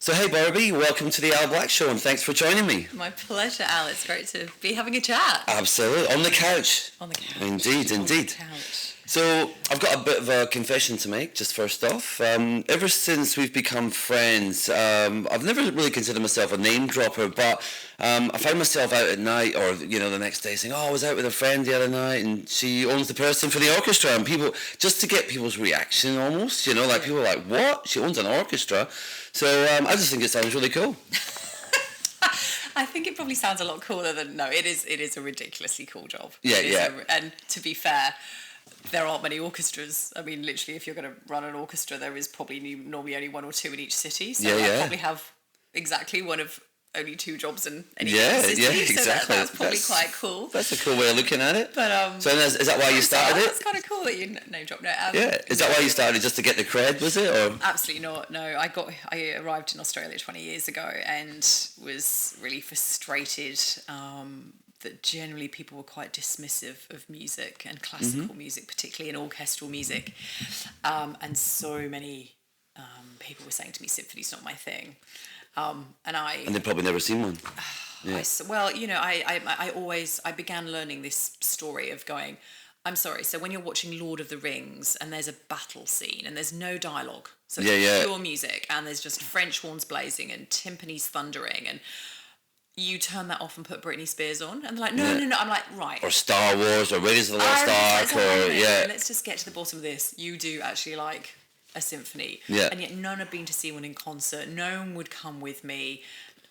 So hey Bourby, welcome to the Al Black Show and thanks for joining me. My pleasure, Al. It's great to be having a chat. Absolutely, on the couch. On the couch. Indeed. On the couch. So I've got a bit of a confession to make, just first off. Ever since we've become friends, I've never really considered myself a name dropper, but I find myself out at night or, the next day saying, I was out with a friend the other night and she owns the Perth Symphony Orchestra, and people, just to get people's reaction almost, people are like, what? She owns an orchestra? So I just think it sounds really cool. I think it probably sounds a lot cooler than... No, it is a ridiculously cool job. Yeah. And to be fair, there aren't many orchestras. I mean, literally, if you're going to run an orchestra, there is probably normally only one or two in each city. So I probably have exactly one of only two jobs in any city. Yeah, so exactly. That's probably quite cool. That's a cool way of looking at it. But so is that why you started it? That's kind of cool that you name drop. No, is that why you started, just to get the cred, was it? Or? Absolutely not. No, I arrived in Australia 20 years ago and was really frustrated that generally people were quite dismissive of music and classical music, particularly in orchestral music. And so many people were saying to me, symphony's not my thing. And they've probably never seen one. Yeah. I began learning this story of going, I'm sorry, so when you're watching Lord of the Rings and there's a battle scene and there's no dialogue, so it's pure music and there's just French horns blazing and timpanis thundering, and you turn that off and put Britney Spears on, and they're like, no. I'm like, right. Or Star Wars, or Raiders of the Lost Ark, Let's just get to the bottom of this. You do actually like a symphony, and yet none have been to see one in concert. No one would come with me.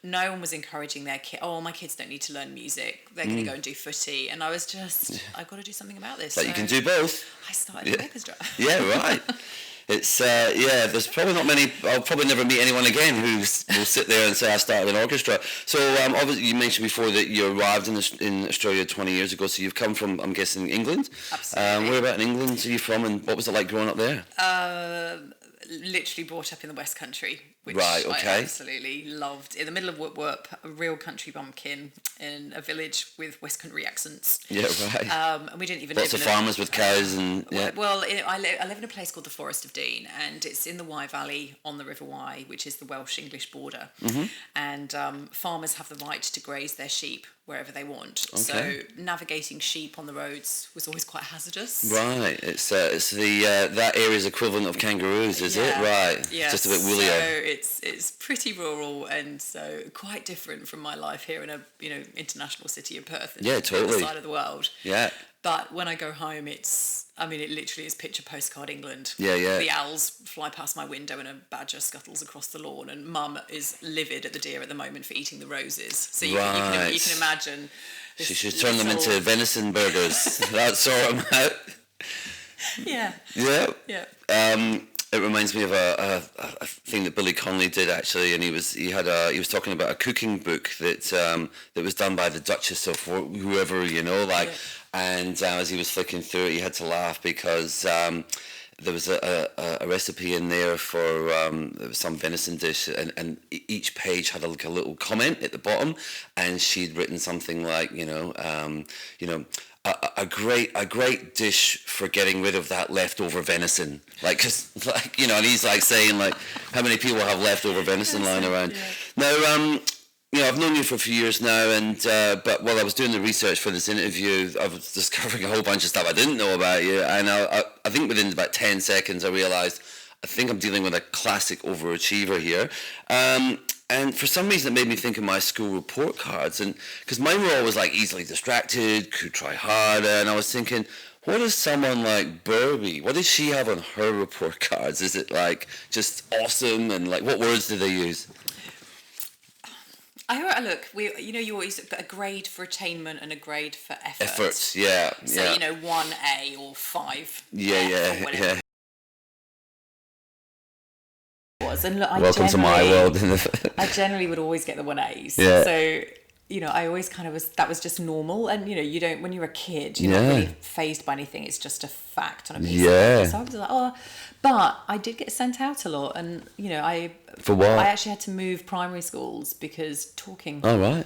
No one was encouraging their kid. Oh, my kids don't need to learn music. They're going to go and do footy. And I was just, I've got to do something about this. But you can do both. I started an orchestra. Yeah, right. It's, there's probably not many, I'll probably never meet anyone again who will sit there and say I started an orchestra. So obviously you mentioned before that you arrived in Australia 20 years ago, so you've come from, I'm guessing, England? Absolutely. Where about in England are you from, and what was it like growing up there? Literally brought up in the West Country, which I absolutely loved. In the middle of Whoop, a real country bumpkin in a village with West Country accents. Yeah, right. And we didn't even lots of farmers with cows and I live in a place called the Forest of Dean, and it's in the Wye Valley on the River Wye, which is the Welsh-English border. And farmers have the right to graze their sheep wherever they want. Okay. So navigating sheep on the roads was always quite hazardous. Right. It's the that area's equivalent of kangaroos, is it? Right. Yeah. Just a bit woollier. So it's pretty rural, and so quite different from my life here in a international city of Perth. Yeah, totally. The other side of the world. Yeah. But when I go home, it literally is picture postcard England. Yeah. The owls fly past my window and a badger scuttles across the lawn, and Mum is livid at the deer at the moment for eating the roses. So you can imagine. She should turn them into venison burgers. That sort them out. Yeah. Yeah. It reminds me of a thing that Billy Connolly did actually, and he was talking about a cooking book that was done by the Duchess of whoever, and as he was flicking through it, he had to laugh because there was a recipe in there for there was some venison dish, and each page had a little comment at the bottom, and she'd written something like a great dish for getting rid of that leftover venison, and he's saying how many people have leftover venison lying around. Now I've known you for a few years now, and but while I was doing the research for this interview, I was discovering a whole bunch of stuff I didn't know about you, and I think within about 10 seconds I realised I think I'm dealing with a classic overachiever here. And for some reason it made me think of my school report cards, and because mine were always easily distracted, could try harder, and I was thinking, what is someone like Bourby? What does she have on her report cards? Is it just awesome, and what words do they use? You always got a grade for attainment and a grade for effort. Efforts, yeah. So 1A or 5. Yeah. And look, welcome to my world. I generally would always get the 1As. Yeah. So I always that was just normal, and you don't, when you're a kid, you're not really fazed by anything. It's just a fact on a piece of paper. So I was like, but I did get sent out a lot, and for what? I actually had to move primary schools because talking. Oh right.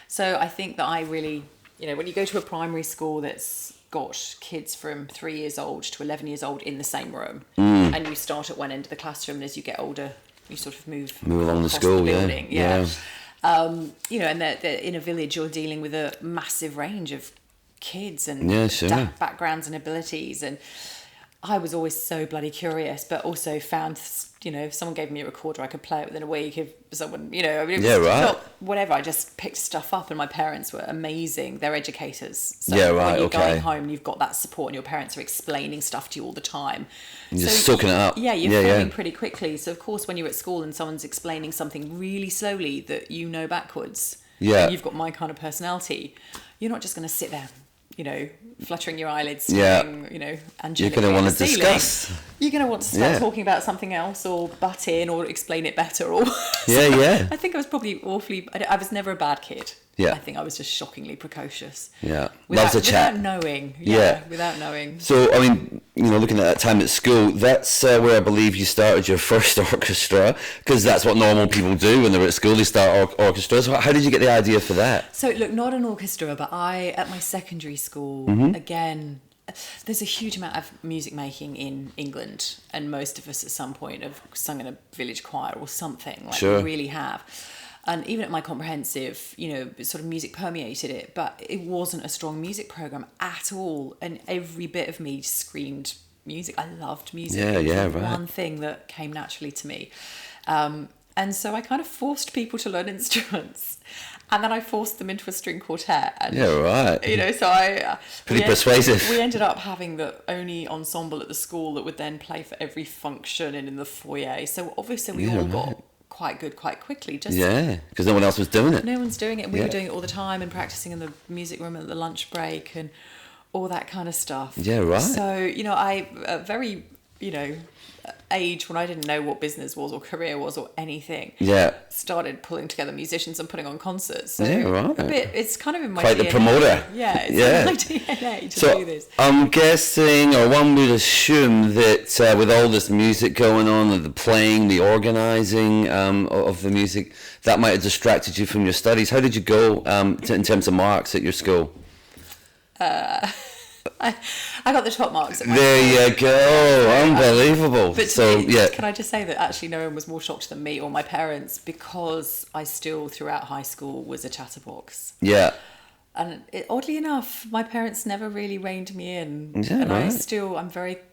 So I think that I really, when you go to a primary school that's got kids from 3 years old to 11 years old in the same room, and you start at one end of the classroom, and as you get older, you sort of move along the across school, building. yeah. You know, and they're in a village, you're dealing with a massive range of kids and backgrounds and abilities, and I was always so bloody curious, but also found, you know, if someone gave me a recorder, I could play it within a week. If someone, you know, I mean, whatever, I just picked stuff up, and my parents were amazing. They're educators. So when you're going home, you've got that support, and your parents are explaining stuff to you all the time. You're just soaking it up. Yeah, you're learning pretty quickly. So, of course, when you're at school and someone's explaining something really slowly that you know backwards, and you've got my kind of personality, you're not just going to sit there, you know, fluttering your eyelids, saying, you know, and you're going to want to discuss. You're going to want to start talking about something else, or butt in, or explain it better, or I think I was probably I was never a bad kid. Yeah. I think I was just shockingly precocious. Yeah. Loves a chat. Without knowing. Without knowing. So, I mean, you know, looking at that time at school, that's where I believe you started your first orchestra, because that's what normal people do when they're at school, they start orchestras. So how did you get the idea for that? So, look, not an orchestra, but at my secondary school, again, there's a huge amount of music making in England, and most of us at some point have sung in a village choir or something, like we really have. And even at my comprehensive, you know, sort of music permeated it, but it wasn't a strong music program at all. And every bit of me screamed music. I loved music. It was one thing that came naturally to me. And so I kind of forced people to learn instruments. And then I forced them into a string quartet. And, you know, so pretty persuasive. We ended up having the only ensemble at the school that would then play for every function and in the foyer. So obviously we all got quite good quite quickly, because no one else was doing it. No one's doing it, and we were doing it all the time, and practicing in the music room at the lunch break and all that kind of stuff. So, you know, I very, you know, age when I didn't know what business was or career was or anything, started pulling together musicians and putting on concerts. So a bit, it's kind of in my quite DNA. the promoter. It's in my DNA to do this. I'm guessing, or one would assume that with all this music going on, the playing, the organising of the music, that might have distracted you from your studies. How did you go in terms of marks at your school? I got the top marks at my There you go. Unbelievable. But can I just say that actually no one was more shocked than me or my parents, because I still throughout high school was a chatterbox. And oddly enough, my parents never really reined me in.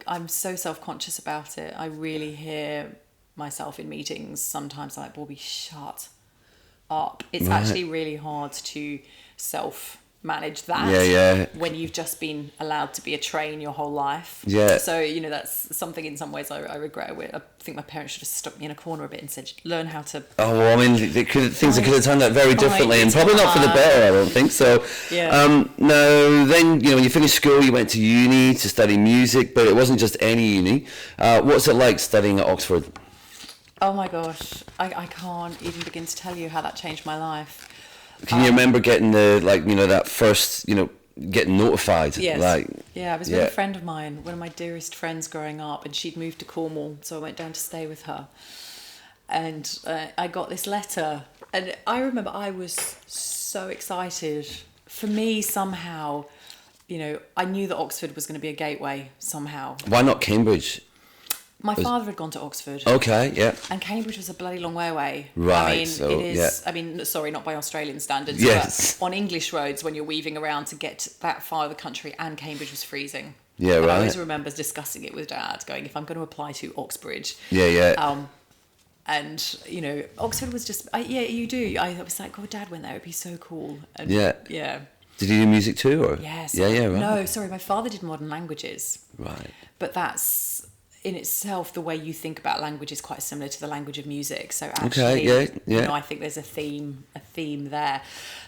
I'm so self-conscious about it. I really hear myself in meetings sometimes like, Bourby, shut up. It's actually really hard to manage that when you've just been allowed to be a train your whole life. So, you know, that's something in some ways I regret. I think my parents should have stuck me in a corner a bit and said, learn how to... Oh, well, I mean, things could have turned out very differently, and probably not for the better, I don't think so. No, then, you know, when you finished school, you went to uni to study music, but it wasn't just any uni. What's it like studying at Oxford? Oh my gosh, I can't even begin to tell you how that changed my life. Can you remember getting that first, getting notified? Yes. I was with a friend of mine, one of my dearest friends growing up, and she'd moved to Cornwall, so I went down to stay with her. And I got this letter, and I remember I was so excited. For me, somehow, you know, I knew that Oxford was going to be a gateway somehow. Why not Cambridge? My father had gone to Oxford. Okay, yeah. And Cambridge was a bloody long way away. Right. I mean, it is. I mean, sorry, not by Australian standards. Yes. But on English roads, when you're weaving around to get that far of the country, and Cambridge was freezing. Yeah, and right. I always remember discussing it with Dad, going, if I'm going to apply to Oxbridge. And, you know, Oxford was just, you do. I was like, oh, Dad went there. It'd be so cool. And, yeah. Did you do music too? Or? Yes. Yeah, right. No, sorry, my father did modern languages. Right. But that's, in itself, the way you think about language is quite similar to the language of music. So actually, you know, I think there's a theme there.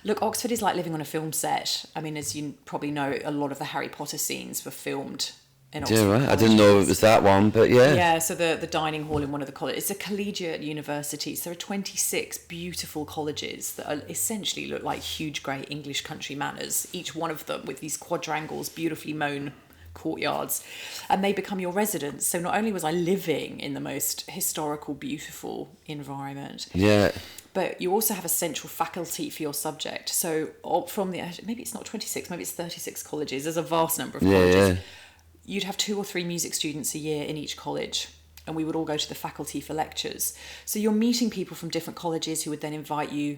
Look, Oxford is like living on a film set. I mean, as you probably know, a lot of the Harry Potter scenes were filmed in Oxford. Yeah, right. I didn't know it was that one, but yeah. Yeah, so the dining hall in one of the colleges. It's a collegiate university. So there are 26 beautiful colleges that are essentially look like huge grey English country manors, each one of them with these quadrangles, beautifully mown courtyards, and they become your residence. So not only was I living in the most historical, beautiful environment, but you also have a central faculty for your subject. So from maybe it's not 26, maybe it's 36 colleges. There's a vast number of colleges. You'd have 2 or 3 music students a year in each college, and we would all go to the faculty for lectures. So you're meeting people from different colleges who would then invite you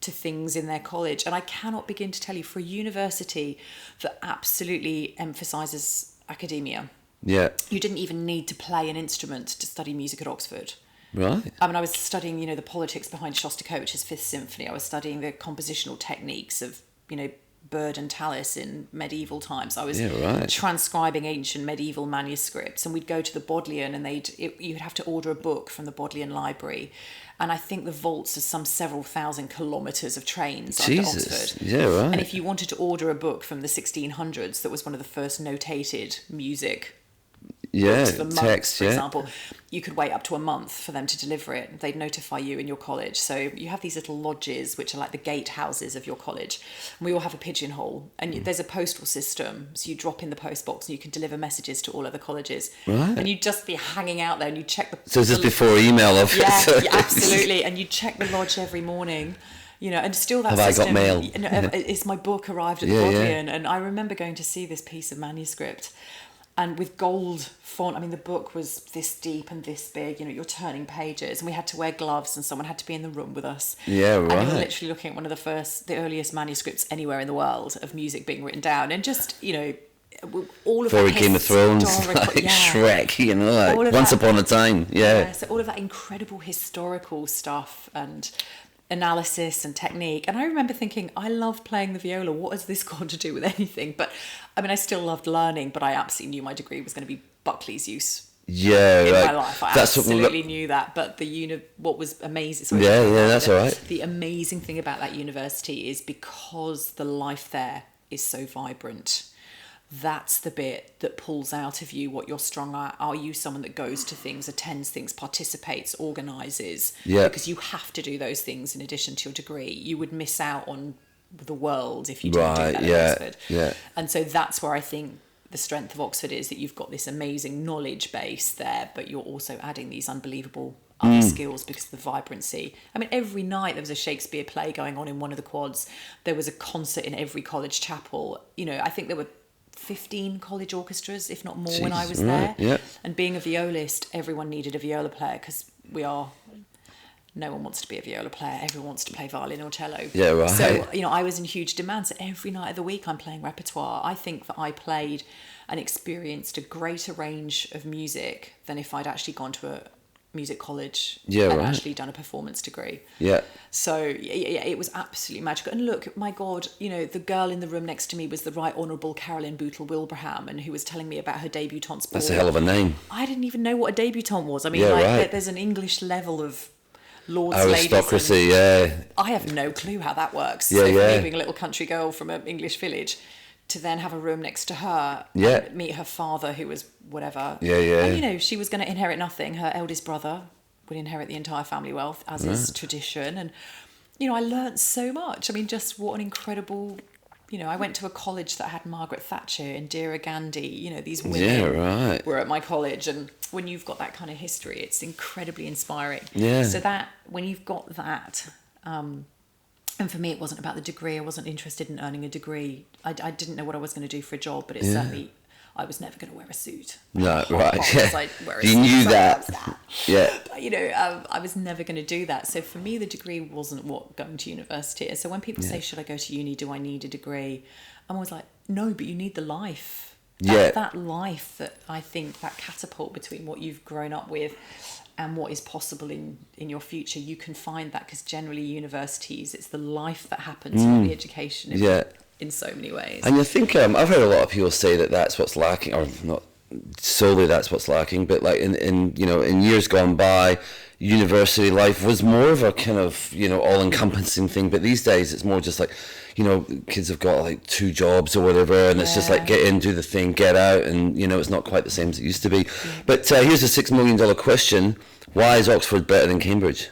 to things in their college. And I cannot begin to tell you, for a university that absolutely emphasises academia, you didn't even need to play an instrument to study music at Oxford. Right. I mean, I was studying, the politics behind Shostakovich's Fifth Symphony. I was studying the compositional techniques of, Byrd and Tallis in medieval times. I was transcribing ancient medieval manuscripts, and we'd go to the Bodleian, and you'd have to order a book from the Bodleian Library. And I think the vaults are some several thousand kilometres of trains under Oxford. Yeah, right. And if you wanted to order a book from the 1600s that was one of the first notated music books for monks, for example, you could wait up to a month for them to deliver it. They'd notify you in your college. So you have these little lodges, which are like the gatehouses of your college. And we all have a pigeonhole. And there's a postal system. So you drop in the post box and you can deliver messages to all other colleges. Right. And you'd just be hanging out there and you check the... So is this before email, obviously? Yeah, absolutely. And you check the lodge every morning. And still that Have system... I got mail? It's my book arrived at the Bodleian. And I remember going to see this piece of manuscript, and with gold font. I mean, the book was this deep and this big. You're turning pages, and we had to wear gloves, and someone had to be in the room with us. Yeah, right. And we were literally looking at one of the earliest manuscripts anywhere in the world of music being written down, and just all of Very that Game of Thrones, like Shrek, like Once Upon a Time. Yeah. So all of that incredible historical stuff and analysis and technique. And I remember thinking, I love playing the viola. What has this got to do with anything? But I mean, I still loved learning, but I absolutely knew my degree was going to be Buckley's use in my life. I absolutely knew that. But what was amazing... that's all right. The amazing thing about that university is because the life there is so vibrant, that's the bit that pulls out of you what you're strong at. Are you someone that goes to things, attends things, participates, organises? Yeah. Because you have to do those things in addition to your degree. You would miss out on the world if you didn't do that at Oxford. Yeah. And so that's where I think the strength of Oxford is, that you've got this amazing knowledge base there, but you're also adding these unbelievable other skills because of the vibrancy. I mean, every night there was a Shakespeare play going on in one of the quads. There was a concert in every college chapel. I think there were 15 college orchestras, if not more, when I was there. Yeah. And being a violist, everyone needed a viola player because no one wants to be a viola player. Everyone wants to play violin or cello. Yeah, right. So, I was in huge demand. So every night of the week I'm playing repertoire. I think that I played and experienced a greater range of music than if I'd actually gone to a music college and actually done a performance degree. Yeah. So it was absolutely magical. And look, my God, the girl in the room next to me was the Right Honourable Caroline Bootle Wilbraham, and who was telling me about her debutante's ball. That's a hell of a name. I didn't even know what a debutante was. I mean, there's an English level of lords, aristocracy, ladies. I have no clue how that works. So me being a little country girl from an English village, to then have a room next to her and meet her father, who was whatever. And, she was going to inherit nothing. Her eldest brother would inherit the entire family wealth, as is tradition. And, I learnt so much. I mean, just what an incredible... I went to a college that had Margaret Thatcher, Indira Gandhi, these women were at my college. And when you've got that kind of history, it's incredibly inspiring. Yeah. So that, when you've got that... and for me, it wasn't about the degree. I wasn't interested in earning a degree. I didn't know what I was going to do for a job, but certainly I was never going to wear a suit. No, right. You knew that. Yeah. But, I was never going to do that. So for me, the degree wasn't what going to university is. So when people say, should I go to uni? Do I need a degree? I'm always like, no, but you need the life. That life that I think, that catapult between what you've grown up with and what is possible in your future, you can find that, because generally universities, it's the life that happens, not the education in so many ways. And you think, I've heard a lot of people say that that's what's lacking, or not solely that's what's lacking, but like in years gone by, university life was more of a kind of, all-encompassing thing, but these days it's more just like, kids have got like 2 jobs or whatever, and it's just like get in, do the thing, get out, and it's not quite the same as it used to be. But here's a $6 million question: why is Oxford better than Cambridge?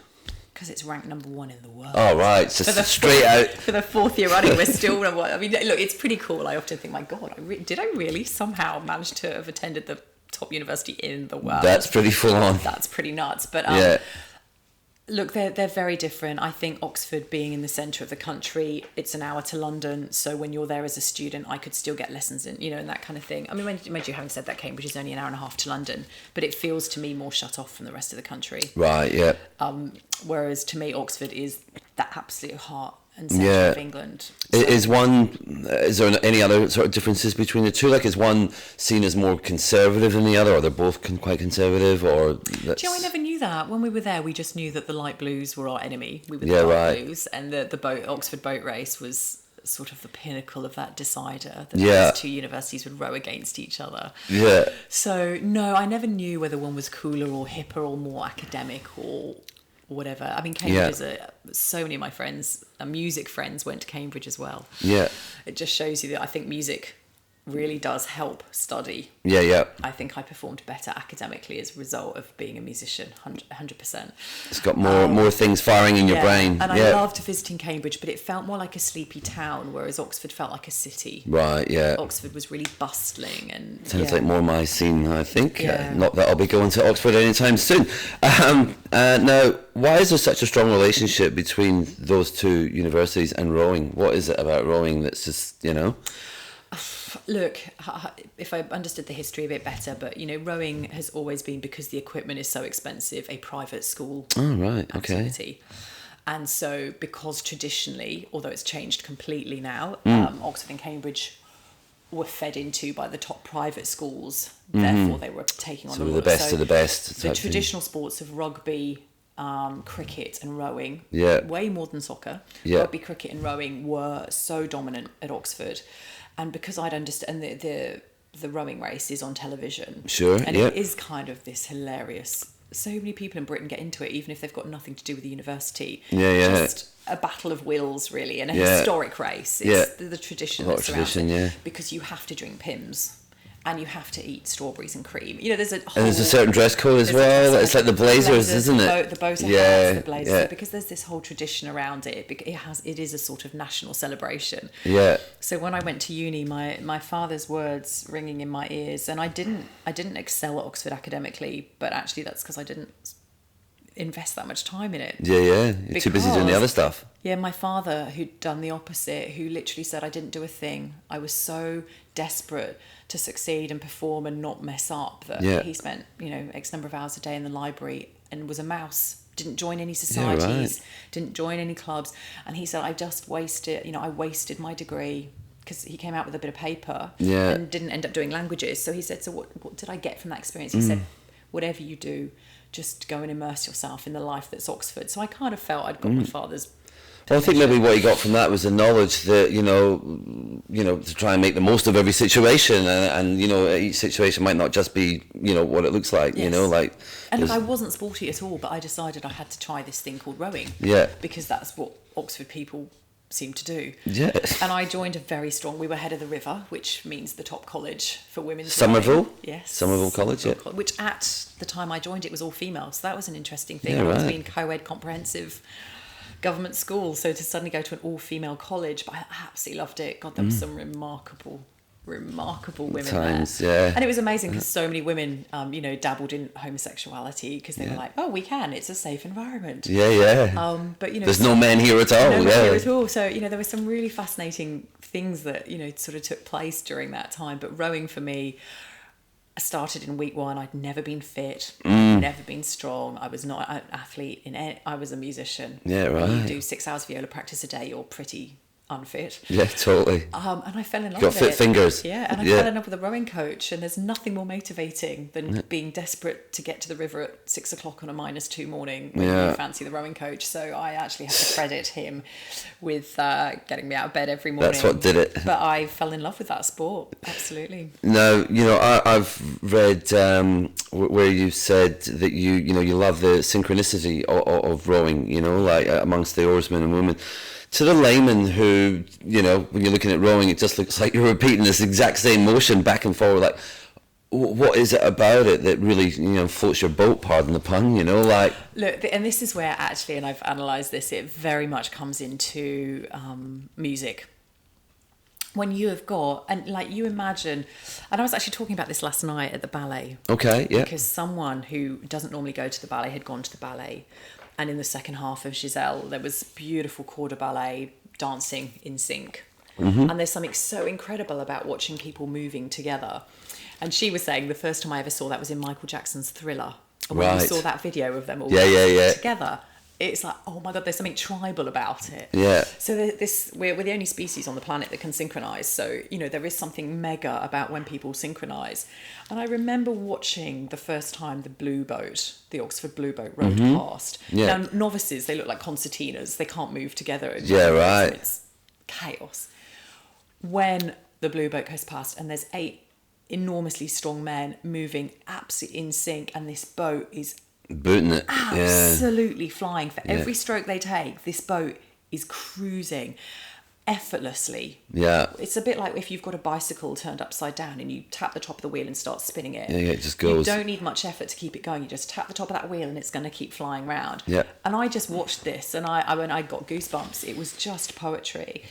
Because it's ranked number 1 in the world. Oh, right. So straight out. For the 4th year running, we're still number 1. I mean, look, it's pretty cool. I often think, my God, did I really somehow manage to have attended the top university in the world? That's pretty full on. That's pretty nuts. But Look, they're very different. I think Oxford being in the centre of the country, it's an hour to London. So when you're there as a student, I could still get lessons in, and that kind of thing. I mean, mind you, having said that, Cambridge is only an hour and a half to London, but it feels to me more shut off from the rest of the country. Right, yeah. Whereas to me, Oxford is the absolute heart and centre of England. So, is there any other sort of differences between the two? Like, is one seen as more conservative than the other, or they're both quite conservative, or? Do you know, I never knew that. When we were there, we just knew that the light blues were our enemy. We were the light blues, and the Oxford boat race was sort of the pinnacle of that decider. That those two universities would row against each other. Yeah. So no, I never knew whether one was cooler or hipper or more academic or whatever. I mean, Cambridge is so many of my friends, music friends, went to Cambridge as well. Yeah. It just shows you that I think music really does help study. Yeah. I think I performed better academically as a result of being a musician, 100%. It's got more things firing in your brain. And I loved visiting Cambridge, but it felt more like a sleepy town, whereas Oxford felt like a city. Right, yeah. Oxford was really bustling. And sounds like more my scene, I think. Not that I'll be going to Oxford anytime soon. Now, why is there such a strong relationship between those two universities and rowing? What is it about rowing that's just, Look, if I understood the history a bit better, but rowing has always been, because the equipment is so expensive, a private school activity. And so because traditionally, although it's changed completely now, Oxford and Cambridge were fed into by the top private schools, therefore they were taking on the best of the best. The traditional sports of rugby, cricket and rowing, way more than soccer. Rugby, cricket and rowing were so dominant at Oxford. And because I'd understand the rowing race is on television. Sure, and it is kind of this hilarious. So many people in Britain get into it, even if they've got nothing to do with the university. Just a battle of wills, really, and a historic race. It's the tradition that's around it. Because you have to drink Pimm's. And you have to eat strawberries and cream. There's a whole... And there's a certain dress code as well. It's like the blazers, isn't it? The boater hats, the blazers. Yeah. Because there's this whole tradition around it. It is a sort of national celebration. Yeah. So when I went to uni, my father's words ringing in my ears, and I didn't excel at Oxford academically, but actually that's because I didn't invest that much time in it. You're too busy doing the other stuff. Yeah, my father, who'd done the opposite, who literally said I didn't do a thing. I was so desperate to succeed and perform and not mess up that he spent, X number of hours a day in the library and was a mouse. Didn't join any societies, didn't join any clubs. And he said, I just wasted, I wasted my degree, because he came out with a bit of paper and didn't end up doing languages. So he said, so what did I get from that experience? He said, whatever you do, just go and immerse yourself in the life that's Oxford. So I kind of felt I'd got my father's... Well, I think maybe what he got from that was the knowledge that, to try and make the most of every situation, and each situation might not just be, what it looks like, And look, I wasn't sporty at all, but I decided I had to try this thing called rowing. Because that's what Oxford people seem to do. And I joined we were head of the river, which means the top college for women's Somerville? Rowing. Yes. Somerville College, which at the time I joined it was all female, so that was an interesting thing. I was being co-ed comprehensive government school, so to suddenly go to an all-female college, but I absolutely loved it. God, there were some remarkable women there. And it was amazing because so many women, dabbled in homosexuality because they were like, oh, we can, it's a safe environment. But, there's no men here at all. No men here at all. So, there were some really fascinating things that, sort of took place during that time. But rowing for me, I started in week 1. I'd never been fit, never been strong. I was not an athlete I was a musician. You do 6 hours viola practice a day, you're pretty unfit. Yeah, totally. And I fell in love with it. Got fit fingers. Yeah, and I fell in love with a rowing coach, and there's nothing more motivating than being desperate to get to the river at 6 o'clock on a -2 morning when you fancy the rowing coach. So I actually have to credit him with getting me out of bed every morning. That's what did it. But I fell in love with that sport, absolutely. Now, I've read where you said that you love the synchronicity of rowing, like amongst the oarsmen and women. To the layman who, when you're looking at rowing, it just looks like you're repeating this exact same motion back and forward. Like, what is it about it that really, floats your boat, pardon the pun, Look, and this is where actually, and I've analysed this, it very much comes into music. when you have got, and like you imagine, and I was actually talking about this last night at the ballet. Okay, yeah. Because someone who doesn't normally go to the ballet had gone to the ballet, and in the second half of Giselle, there was beautiful corps de ballet dancing in sync. And there's something so incredible about watching people moving together. And she was saying the first time I ever saw that was in Michael Jackson's Thriller. And when you saw that video of them all together, it's like, oh my God, there's something tribal about it. Yeah. So we're the only species on the planet that can synchronize. So, you know, there is something mega about when people synchronize. And I remember watching the first time the Blue Boat, the Oxford Blue Boat, rode past. Yeah. Now, novices, they look like concertinas. They can't move together. Yeah, right. It's chaos. When the Blue Boat goes past and there's 8 enormously strong men moving absolutely in sync, and this boat is booting it. Absolutely flying. For every stroke they take, this boat is cruising effortlessly. Yeah. It's a bit like if you've got a bicycle turned upside down and you tap the top of the wheel and start spinning it. Yeah, it just goes. You don't need much effort to keep it going. You just tap the top of that wheel and it's going to keep flying round. Yeah. And I just watched this and I got goosebumps. It was just poetry.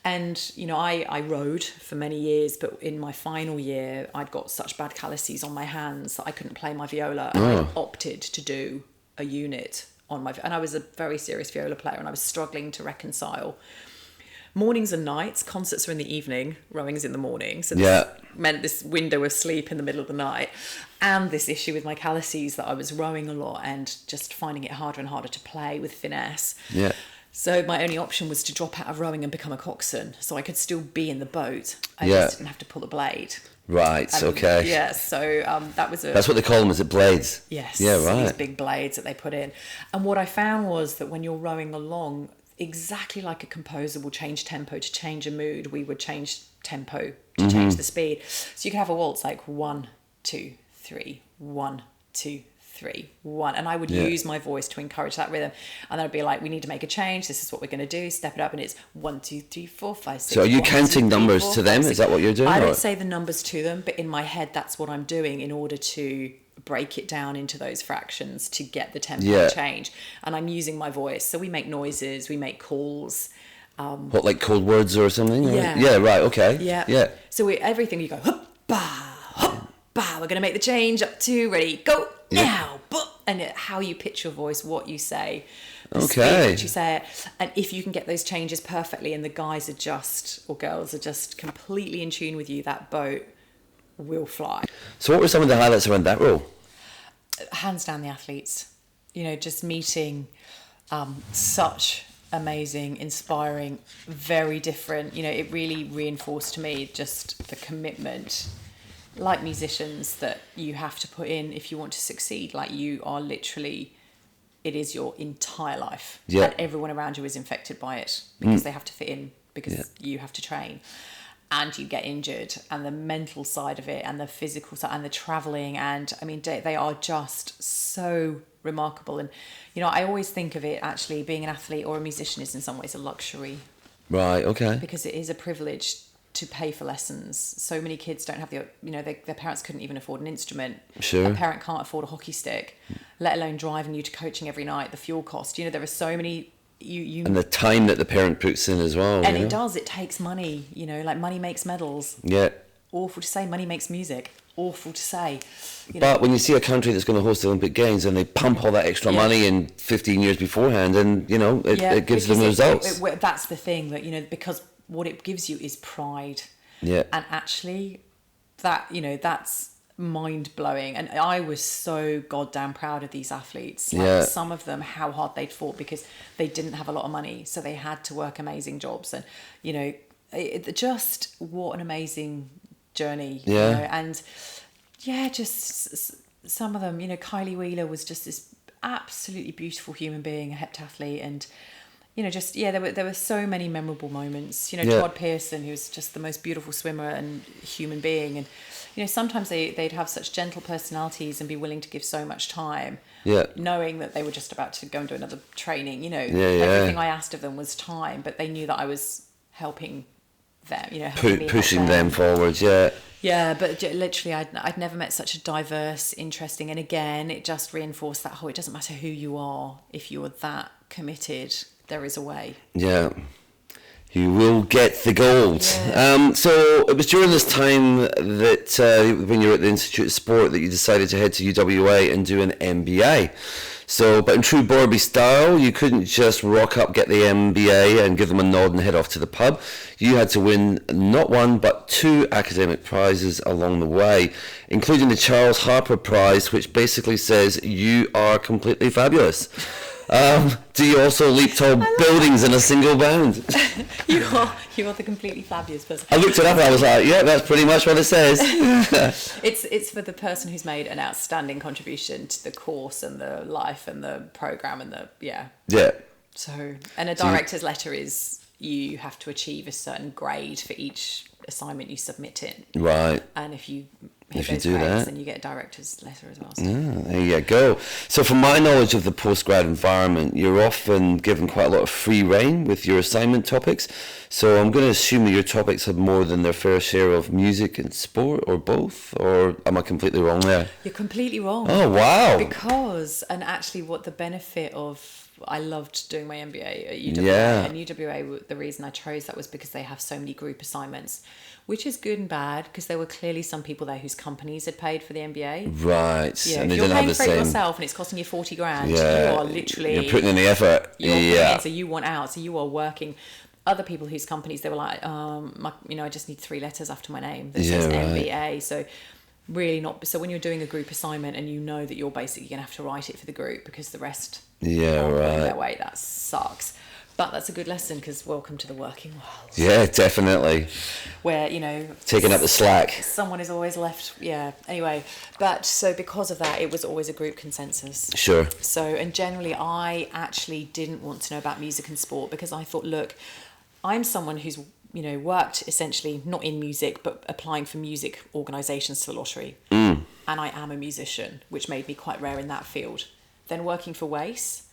And, you know, I rode for many years, but in my final year, I'd got such bad calluses on my hands that I couldn't play my viola. And I opted to do a unit on my... And I was a very serious viola player and I was struggling to reconcile mornings and nights. Concerts are in the evening, rowing's in the morning. So this meant this window of sleep in the middle of the night, and this issue with my calluses that I was rowing a lot and just finding it harder and harder to play with finesse. Yeah. So my only option was to drop out of rowing and become a coxswain, so I could still be in the boat. I just didn't have to pull the blade. Right, okay. Yeah, so that was That's what they call them, is it blades? Yes. Yeah, right. These big blades that they put in. And what I found was that when you're rowing along, exactly like a composer will change tempo to change a mood, we would change tempo to change the speed. So you could have a waltz like 1, 2, 3, 1, 2, 3, 1, and I would use my voice to encourage that rhythm, and then I'd be like, we need to make a change, this is what we're going to do, step it up, and it's 1, 2, 3, 4, 5, 6. So are you counting numbers to them? Is that what you're doing? I don't say the numbers to them, but in my head that's what I'm doing in order to break it down into those fractions to get the tempo change. And I'm using my voice, so we make noises, we make calls. What, like code words or something? Yeah. Yeah, right, okay. Yeah. So everything you go, hup, ba, we're going to make the change, up to, ready, go, now, and how you pitch your voice, what you say, the speed that you say it. And if you can get those changes perfectly and the guys are just, or girls are just completely in tune with you, that boat will fly. So what were some of the highlights around that role? Hands down the athletes. You know, just meeting such amazing, inspiring, very different. You know, it really reinforced to me just the commitment, like musicians, that you have to put in if you want to succeed. Like, you are literally, it is your entire life. Yeah. And everyone around you is infected by it because they have to fit in, because you have to train. And you get injured, and the mental side of it, and the physical side, and the travelling, and I mean, they are just so remarkable. And you know, I always think of it, actually, being an athlete or a musician is in some ways a luxury. Right, okay. Because it is a privilege to pay for lessons. So many kids don't have the, you know, their parents couldn't even afford an instrument. Sure. A parent can't afford a hockey stick, let alone driving you to coaching every night, the fuel cost. You know, there are so many. And the time that the parent puts in as well. And it takes money, you know, like money makes medals. Yeah. Awful to say, money makes music. Awful to say. But when you see a country that's going to host the Olympic Games and they pump all that extra money in 15 years beforehand, and, you know, it gives them results. That's the thing, that, you know, because what it gives you is pride. Yeah. And actually, that, you know, that's mind-blowing. And I was so goddamn proud of these athletes. Like, some of them, how hard they'd fought because they didn't have a lot of money, so they had to work amazing jobs. And, you know, just what an amazing journey. You know? And just some of them, you know, Kylie Wheeler was just this absolutely beautiful human being, a heptathlete, and you know, just there were so many memorable moments. You know, Todd Pearson, who was just the most beautiful swimmer and human being, and you know, sometimes they'd have such gentle personalities and be willing to give so much time, knowing that they were just about to go and do another training. You know, everything I asked of them was time, but they knew that I was helping them. You know, pushing them forwards. Yeah, but literally, I'd never met such a diverse, interesting, and again, it just reinforced that whole, it doesn't matter who you are, if you are that committed, there is a way. Yeah. You will get the gold. Yeah. So it was during this time that when you were at the Institute of Sport that you decided to head to UWA and do an MBA. So, but in true Bourby style, you couldn't just rock up, get the MBA and give them a nod and head off to the pub. You had to win not one, but 2 academic prizes along the way, including the Charles Harper Prize, which basically says you are completely fabulous. Do you also leap tall buildings in a single bound? You are the completely fabulous person. I looked it up and I was like, yeah, that's pretty much what it says. It's for the person who's made an outstanding contribution to the course and the life and the program and the Yeah. So, and a director's letter is you have to achieve a certain grade for each assignment you submit in. Right. And if you If hit you those do grades, that, then you get a director's letter as well. So. there you go. So from my knowledge of the postgrad environment, you're often given quite a lot of free rein with your assignment topics. So I'm going to assume that your topics have more than their fair share of music and sport, or both, or am I completely wrong there? You're completely wrong. Oh, wow. Because, and actually what the benefit of, I loved doing my MBA at UWA. Yeah. And UWA, the reason I chose that was because they have so many group assignments, which is good and bad, because there were clearly some people there whose companies had paid for the MBA. Right. Yeah, And if they you're didn't have paying the for it same. yourself and it's costing you 40 grand, Yeah. you are literally... You're putting in the effort. You're putting Yeah. in, so you want out, so you are working. Other people whose companies, they were like, I just need 3 letters after my name that says Yeah, right. MBA. So really not. So when you're doing a group assignment and you know that you're basically going to have to write it for the group because the rest Yeah, aren't going right. their way, that sucks. But that's a good lesson because welcome to the working world. Yeah, definitely. Where, Taking up the slack. someone is always left. Yeah, anyway. But so because of that, it was always a group consensus. Sure. So, and generally, I actually didn't want to know about music and sport because I thought, look, I'm someone who's, worked essentially not in music, but applying for music organisations to the lottery. And I am a musician, which made me quite rare in that field. Then working for WACE,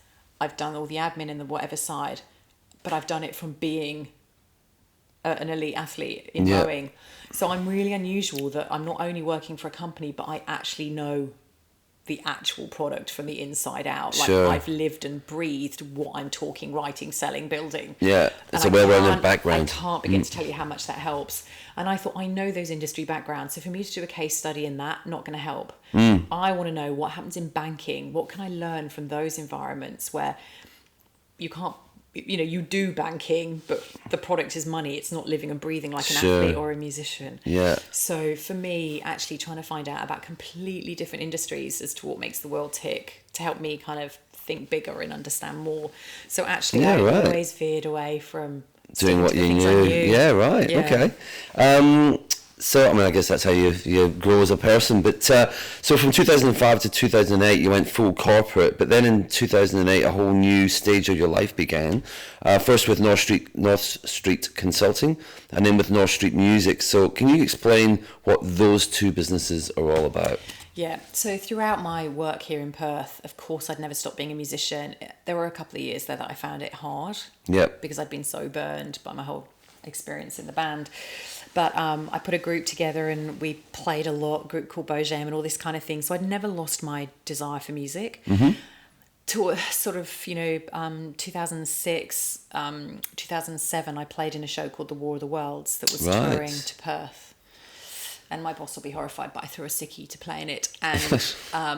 I've done all the admin and the whatever side, but I've done it from being an elite athlete in rowing. So I'm really unusual that I'm not only working for a company, but I actually know the actual product from the inside out. Like Sure. I've lived and breathed what I'm talking, writing, selling, building. Yeah, it's And a I well-rounded can't- background. I can't begin to tell you how much that helps. And I thought, I know those industry backgrounds. So for me to do a case study in that, not going to help. I want to know what happens in banking. What can I learn from those environments where you can't, you do banking, but the product is money. It's not living and breathing like an Sure. athlete or a musician. Yeah. So for me, actually trying to find out about completely different industries as to what makes the world tick to help me kind of think bigger and understand more. So actually, Yeah, I right. always veered away from Doing what sticking you to the things I knew. knew. Yeah, right. Yeah. Okay. So, I guess that's how you grow as a person. But so from 2005 to 2008, you went full corporate. But then in 2008, a whole new stage of your life began. First with North Street Consulting, and then with North Street Music. So, can you explain what those 2 businesses are all about? Yeah, so throughout my work here in Perth, of course, I'd never stopped being a musician. There were a couple of years there that I found it hard. Yep. Because I'd been so burned by my whole experience in the band. But I put a group together and we played a lot, a group called Bojam and all this kind of thing. So I'd never lost my desire for music. To sort of, 2006, 2007, I played in a show called The War of the Worlds that was Right. touring to Perth. And my boss will be horrified, but I threw a sickie to play in it. And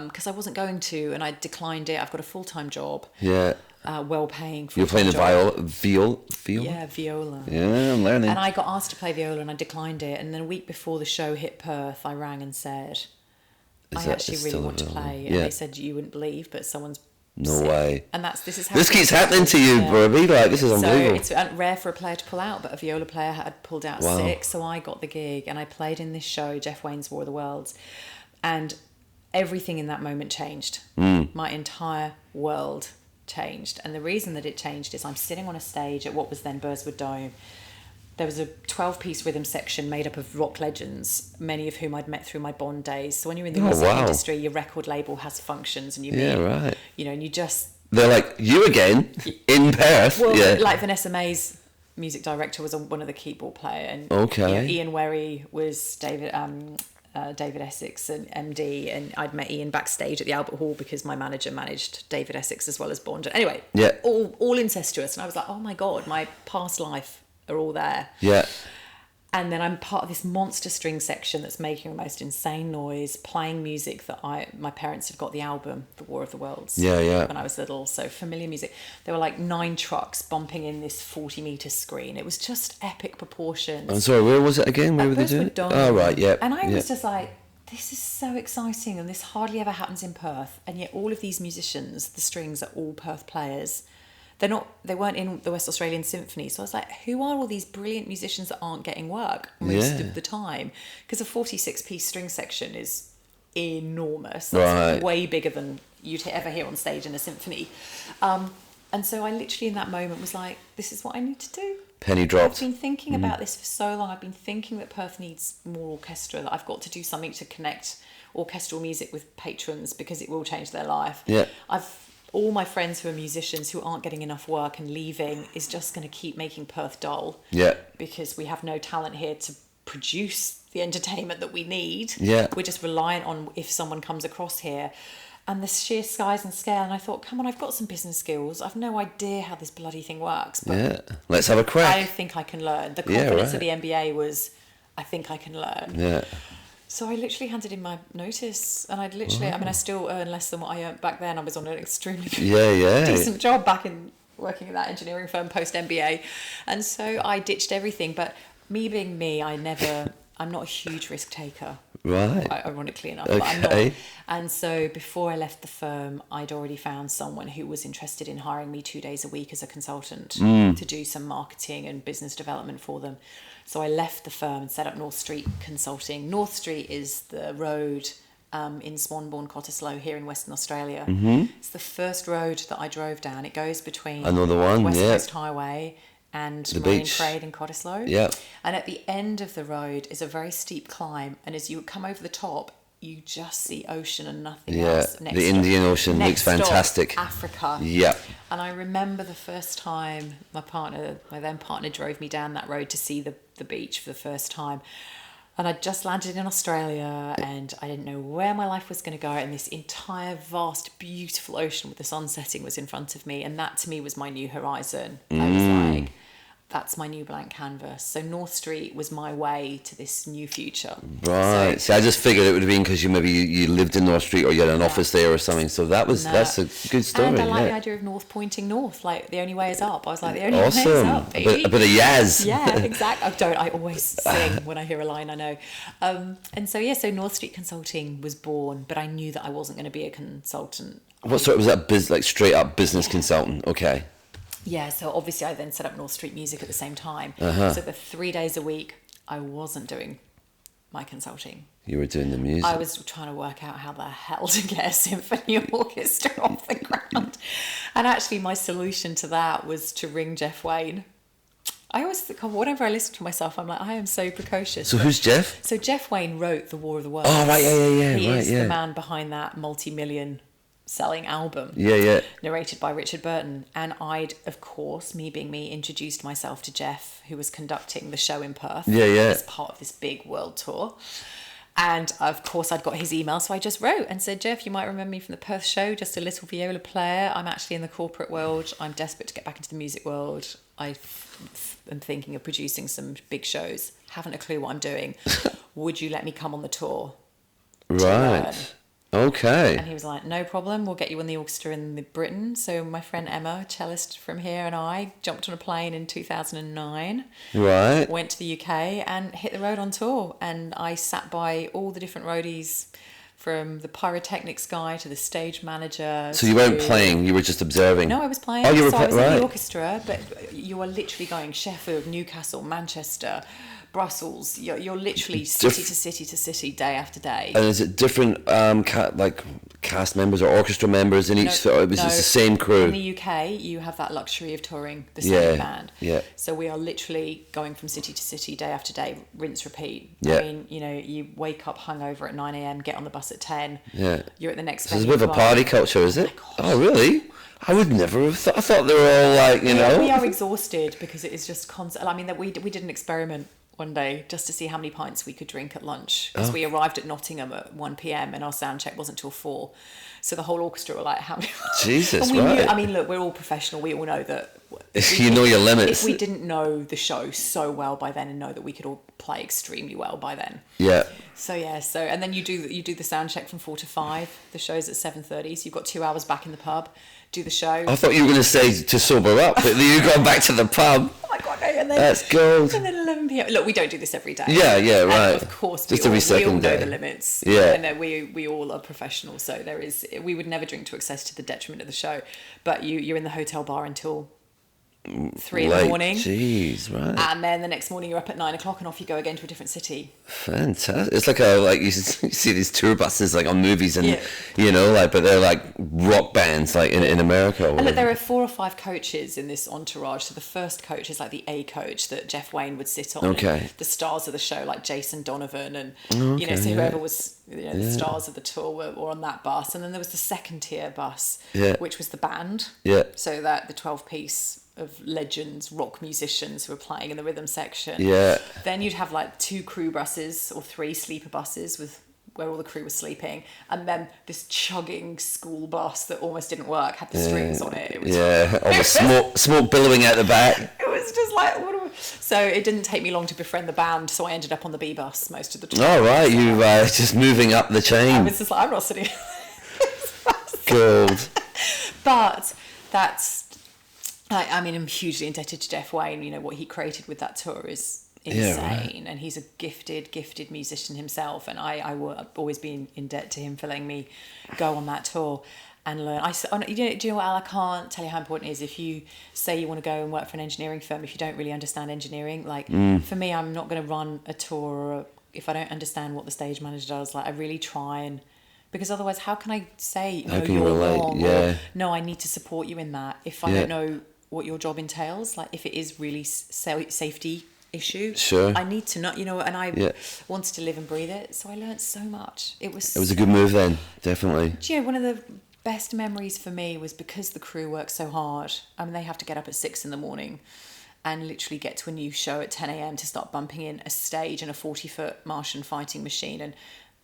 because I wasn't going to, and I declined it. I've got a full-time job. Yeah. Well-paying You're playing the job. viola? Yeah, viola. Yeah, I'm learning. And I got asked to play viola and I declined it. And then a week before the show hit Perth, I rang and said, I actually really want to play. And Yeah. they said, you wouldn't believe, but someone's No sick. way. And this is how This keeps happening to you, Yeah. Bourby. Like, this is So unbelievable. it's rare for a player to pull out, but a viola player had pulled out Wow. sick. So I got the gig and I played in this show, Jeff Wayne's War of the Worlds. And everything in that moment changed. My entire world changed. And the reason that it changed is I'm sitting on a stage at what was then Burswood Dome. There was a 12-piece rhythm section made up of rock legends, many of whom I'd met through my Bond days. So when you're in the music industry, your record label has functions and you meet, right. and you just... They're like, you again? In Perth? Well, yeah. like Vanessa May's music director was one of the keyboard player. And Okay. Ian Werry was David Essex and MD, and I'd met Ian backstage at the Albert Hall because my manager managed David Essex as well as Bond. Anyway, Yeah. all incestuous, and I was like, oh my god, my past life are all there. Yeah. And then I'm part of this monster string section that's making the most insane noise, playing music that my parents had got the album, The War of the Worlds, when I was little. So familiar music. There were like 9 trucks bumping in this 40-metre screen. It was just epic proportions. I'm sorry, where was it again? Where were they doing it? Oh, right, yeah. And I was just like, this is so exciting, and this hardly ever happens in Perth. And yet all of these musicians, the strings are all Perth players. They weren't in the West Australian Symphony. So I was like, who are all these brilliant musicians that aren't getting work most of the time? Because a 46-piece string section is enormous. That's way bigger than you'd ever hear on stage in a symphony. And so I literally in that moment was like, this is what I need to do. Penny dropped. I've been thinking about this for so long. I've been thinking that Perth needs more orchestra, that I've got to do something to connect orchestral music with patrons because it will change their life. Yeah. All my friends who are musicians who aren't getting enough work and leaving is just going to keep making Perth dull. Yeah. Because we have no talent here to produce the entertainment that we need. Yeah. We're just reliant on if someone comes across here. And the sheer size and scale. And I thought, come on, I've got some business skills. I've no idea how this bloody thing works. But let's have a crack. I think I can learn. The confidence of the MBA was, I think I can learn. Yeah. So I literally handed in my notice, and I'd literally, I still earn less than what I earned back then. I was on an extremely decent job back in working at that engineering firm post MBA. And so I ditched everything. But me being me, I'm not a huge risk taker. Right. Ironically enough, but I'm not. And so before I left the firm, I'd already found someone who was interested in hiring me 2 days a week as a consultant to do some marketing and business development for them. So I left the firm and set up North Street Consulting. North Street is the road in Swanbourne, Cottesloe here in Western Australia. Mm-hmm. It's the first road that I drove down. It goes between West Coast Highway and the Marine Parade in Cottesloe. Yeah. And at the end of the road is a very steep climb. And as you come over the top, you just see ocean and nothing else. Yeah, the Indian Ocean looks fantastic. Stop, Africa. Yeah. And I remember the first time my then partner drove me down that road to see the beach for the first time. And I'd just landed in Australia and I didn't know where my life was going to go. And this entire vast, beautiful ocean with the sun setting was in front of me. And that to me was my new horizon. I was like, that's my new blank canvas. So North Street was my way to this new future. Right. So I just figured it would have been because you lived in North Street or you had an office there or something. So that's a good story. And I like the idea of north pointing north. Like the only way is up. I was like, the only way is up, baby. A bit of Yaz. Yeah, exactly. I always sing when I hear a line I know. And so North Street Consulting was born, but I knew that I wasn't going to be a consultant. What sort was that? Like straight up business consultant? Okay. Yeah, so obviously I then set up North Street Music at the same time. So the 3 days a week, I wasn't doing my consulting. You were doing the music. I was trying to work out how the hell to get a symphony orchestra off the ground. And actually my solution to that was to ring Jeff Wayne. I always think, whenever I listen to myself, I'm like, I am so precocious. So who's Jeff? So Jeff Wayne wrote The War of the Worlds. Oh, right, yeah. He is the man behind that multi-million selling album. Yeah. Narrated by Richard Burton. And I'd, of course, me being me, introduced myself to Jeff, who was conducting the show in Perth. Yeah. As part of this big world tour. And of course I'd got his email, so I just wrote and said, Jeff, you might remember me from the Perth show, just a little viola player. I'm actually in the corporate world. I'm desperate to get back into the music world. I am thinking of producing some big shows. Haven't a clue what I'm doing. Would you let me come on the tour? Right. Okay. And he was like, no problem, we'll get you on the orchestra in Britain. So my friend Emma, cellist from here, and I jumped on a plane in 2009. Right. Went to the UK and hit the road on tour. And I sat by all the different roadies, from the pyrotechnics guy to the stage manager. So you weren't playing, you were just observing? No, I was playing. Oh, you were I was in right. the orchestra, but you are literally going Sheffield, Newcastle, Manchester, Brussels. You're literally city to city to city, day after day. And is it different cast members or orchestra members in each? It's the same crew. In the UK, you have that luxury of touring the same band. Yeah. So we are literally going from city to city, day after day, rinse, repeat. Yeah. I mean, you wake up hungover at 9 a.m, get on the bus at 10. Yeah. You're at the next. So there's a bit of a party culture, is it? Oh, really? I would never have thought. I thought they were all like, We are exhausted because it is just constant. I mean, that we did an experiment one day just to see how many pints we could drink at lunch, because we arrived at Nottingham at 1 p.m. and our sound check wasn't till 4. So the whole orchestra were like, how many? Jesus, and we right. knew, I mean, look, we're all professional. We all know that. You know your limits. If we didn't know the show so well by then and know that we could all play extremely well by then. Yeah. So and then you do the sound check from 4 to 5. The show's at 7:30, so you've got 2 hours back in the pub. Do the show. I thought you were going to say to sober up, but you go back to the pub. Oh my God, and then, that's gold. And then 11 p.m. Look, we don't do this every day. Yeah, right. And of course, just we every all second know day. the limits. Yeah. And we all are professionals, so we would never drink to excess to the detriment of the show. But you're in the hotel bar until 3 in the morning. Jeez, right. And then the next morning you're up at 9 o'clock and off you go again to a different city. Fantastic. It's like you see these tour buses like on movies and but they're like rock bands like in America. And look, there are 4 or 5 coaches in this entourage. So the first coach is like the A coach that Jeff Wayne would sit on. Okay. And the stars of the show like Jason Donovan and so whoever was the stars of the tour were on that bus. And then there was the second tier bus, which was the band. Yeah. So that the 12-piece of legends, rock musicians who were playing in the rhythm section. Yeah. Then you'd have like 2 crew buses or 3 sleeper buses where all the crew was sleeping, and then this chugging school bus that almost didn't work had the strings on it. It was all the smoke billowing out the back. It was just like so it didn't take me long to befriend the band, so I ended up on the B bus most of the time. All right, you just moving up the chain. I was just like, I'm not sitting. Gold. But that's. I mean, I'm hugely indebted to Jeff Wayne. What he created with that tour is insane, and he's a gifted musician himself. And I will always be in debt to him for letting me go on that tour and learn. Do you know what, Al? I can't tell you how important it is if you say you want to go and work for an engineering firm if you don't really understand engineering. Like for me, I'm not going to run a tour if I don't understand what the stage manager does. Like I really try because otherwise, how can I say no, you're wrong? Or, no, I need to support you in that if I don't know what your job entails. Like if it is really safety issue, I need to know, and I wanted to live and breathe it, so I learned so much. It was a good move then, definitely. Do you know, one of the best memories for me was because the crew works so hard. I mean, they have to get up at 6 in the morning and literally get to a new show at 10 a.m. to start bumping in a stage and a 40-foot Martian fighting machine and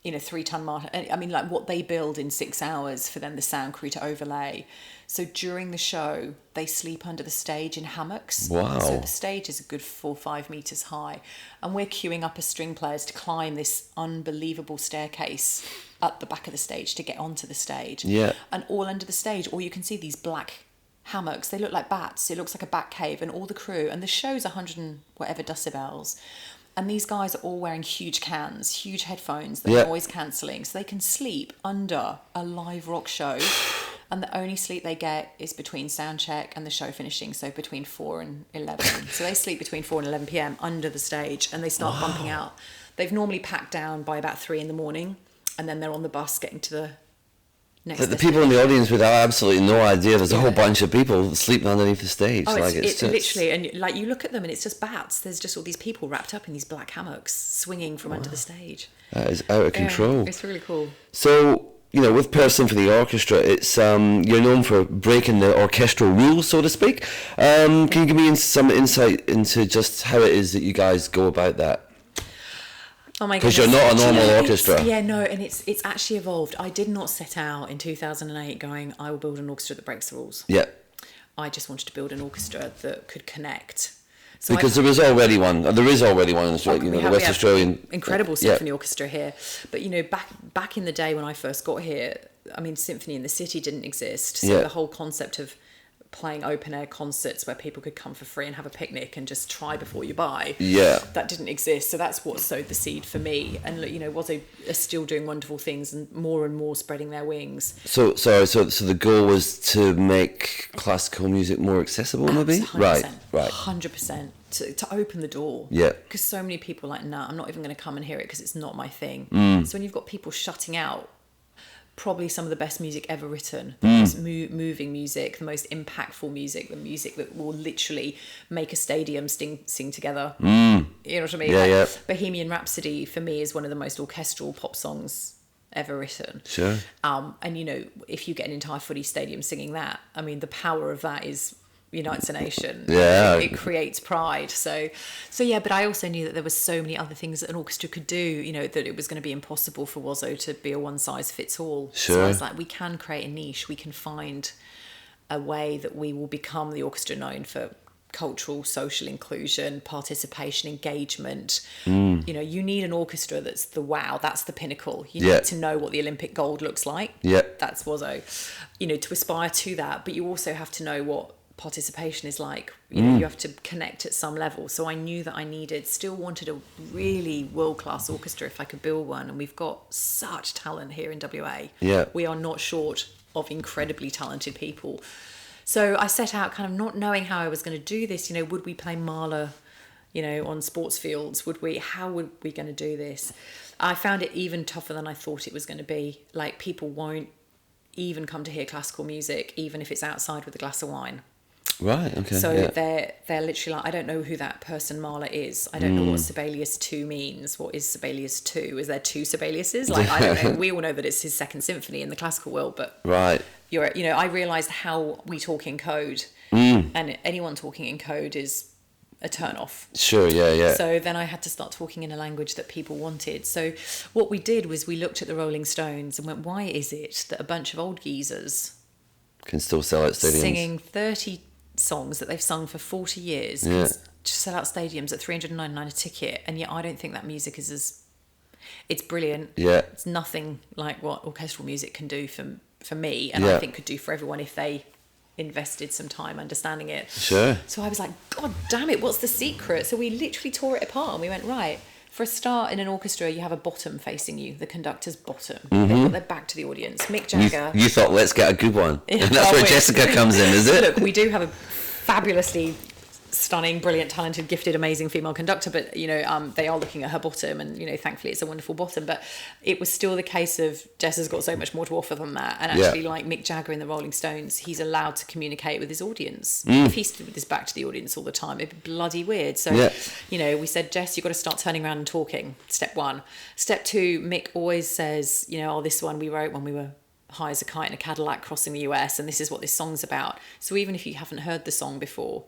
3-ton Martian. I mean, like what they build in 6 hours for then the sound crew to overlay. So during the show, they sleep under the stage in hammocks. Wow. So the stage is a good 4 or 5 meters high. And we're queuing up as string players to climb this unbelievable staircase at the back of the stage to get onto the stage. Yeah. And all under the stage, all you can see these black hammocks. They look like bats. It looks like a bat cave. And all the crew, and the show's 100 and whatever decibels. And these guys are all wearing huge cans, huge headphones that are noise cancelling, so they can sleep under a live rock show. And the only sleep they get is between sound check and the show finishing, so between 4 and 11. So they sleep between 4 and 11 p.m. under the stage, and they start bumping out. They've normally packed down by about 3 in the morning, and then they're on the bus getting to the next the people in the audience would have absolutely no idea there's a whole bunch of people sleeping underneath the stage. Oh, like it's literally, and like you look at them and it's just bats. There's just all these people wrapped up in these black hammocks swinging from under the stage. That is out of control. It's really cool. So, with Perth Symphony Orchestra, it's you're known for breaking the orchestral rules, so to speak. Can you give me some insight into just how it is that you guys go about that? Oh my goodness. Because you're not a normal orchestra. And it's actually evolved. I did not set out in 2008 going, I will build an orchestra that breaks the rules. Yeah. I just wanted to build an orchestra that could connect. So because there is already one in Australia, the West Australian incredible symphony orchestra here. But back in the day when I first got here, I mean, symphony in the city didn't exist. So the whole concept of playing open air concerts where people could come for free and have a picnic and just try before you buy. Yeah. That didn't exist. So that's what sowed the seed for me. And Wazo are still doing wonderful things and more spreading their wings. So the goal was to make classical music more accessible, maybe? 100%, Right. 100%. To open the door. Yeah. Because so many people are like, nah, I'm not even going to come and hear it because it's not my thing. So when you've got people shutting out probably some of the best music ever written, the most moving music, the most impactful music, the music that will literally make a stadium sing together. You know what I mean? Yeah. Bohemian Rhapsody for me is one of the most orchestral pop songs ever written. Sure. And if you get an entire footy stadium singing that, I mean, the power of that is unites a nation. Yeah. It creates pride. So yeah, but I also knew that there were so many other things that an orchestra could do, you know, that it was going to be impossible for WOZO to be a one-size-fits-all. Sure. So I was like, we can create a niche. We can find a way that we will become the orchestra known for cultural, social inclusion, participation, engagement. You know, you need an orchestra that's the wow, that's the pinnacle. You need to know what the Olympic gold looks like. That's WOZO. You know, to aspire to that, but you also have to know what participation is like. You know, you have to connect at some level. So I knew that I still wanted a really world-class orchestra if I could build one, and we've got such talent here in WA. We are not short of incredibly talented people. So I set out kind of not knowing how I was going to do this. You know, would we play Mahler, you know, on sports fields? How would we going to do this? I found it even tougher than I thought it was going to be. Like, people won't even come to hear classical music, even if it's outside with a glass of wine. Right, okay. So they're literally like, I don't know who that person Mahler is. I don't know what Sibelius 2 means. What is Sibelius 2? Is there 2 Sibeliuses? Like, I don't know. We all know that it's his second symphony in the classical world, but you know, I realised how we talk in code, and anyone talking in code is a turn off. Sure, yeah. So then I had to start talking in a language that people wanted. So what we did was we looked at the Rolling Stones and went, why is it that a bunch of old geezers can still sell out stadiums? Singing 30 songs that they've sung for 40 years can sell out stadiums at $399 a ticket, and yet I don't think that music is as... It's brilliant. It's nothing like what orchestral music can do for me, and I think could do for everyone if they invested some time understanding it. Sure. So I was like, God damn it, what's the secret? So we literally tore it apart and we went, right, for a start, in an orchestra, you have a bottom facing you, the conductor's bottom. They've got their back to the audience. Mick Jagger. You thought, let's get a good one. And that's where Jessica comes in, is it? Look, we do have a fabulously stunning, brilliant, talented, gifted, amazing female conductor, but you know, they are looking at her bottom, and you know, thankfully it's a wonderful bottom, but it was still the case of Jess has got so much more to offer than that. And actually, like Mick Jagger in the Rolling Stones, he's allowed to communicate with his audience. If he stood with his back to the audience all the time, it'd be bloody weird. So you know, we said, Jess, you've got to start turning around and talking. Step 1. Step 2, Mick always says, you know, this one we wrote when we were high as a kite in a Cadillac crossing the US, and this is what this song's about. So even if you haven't heard the song before,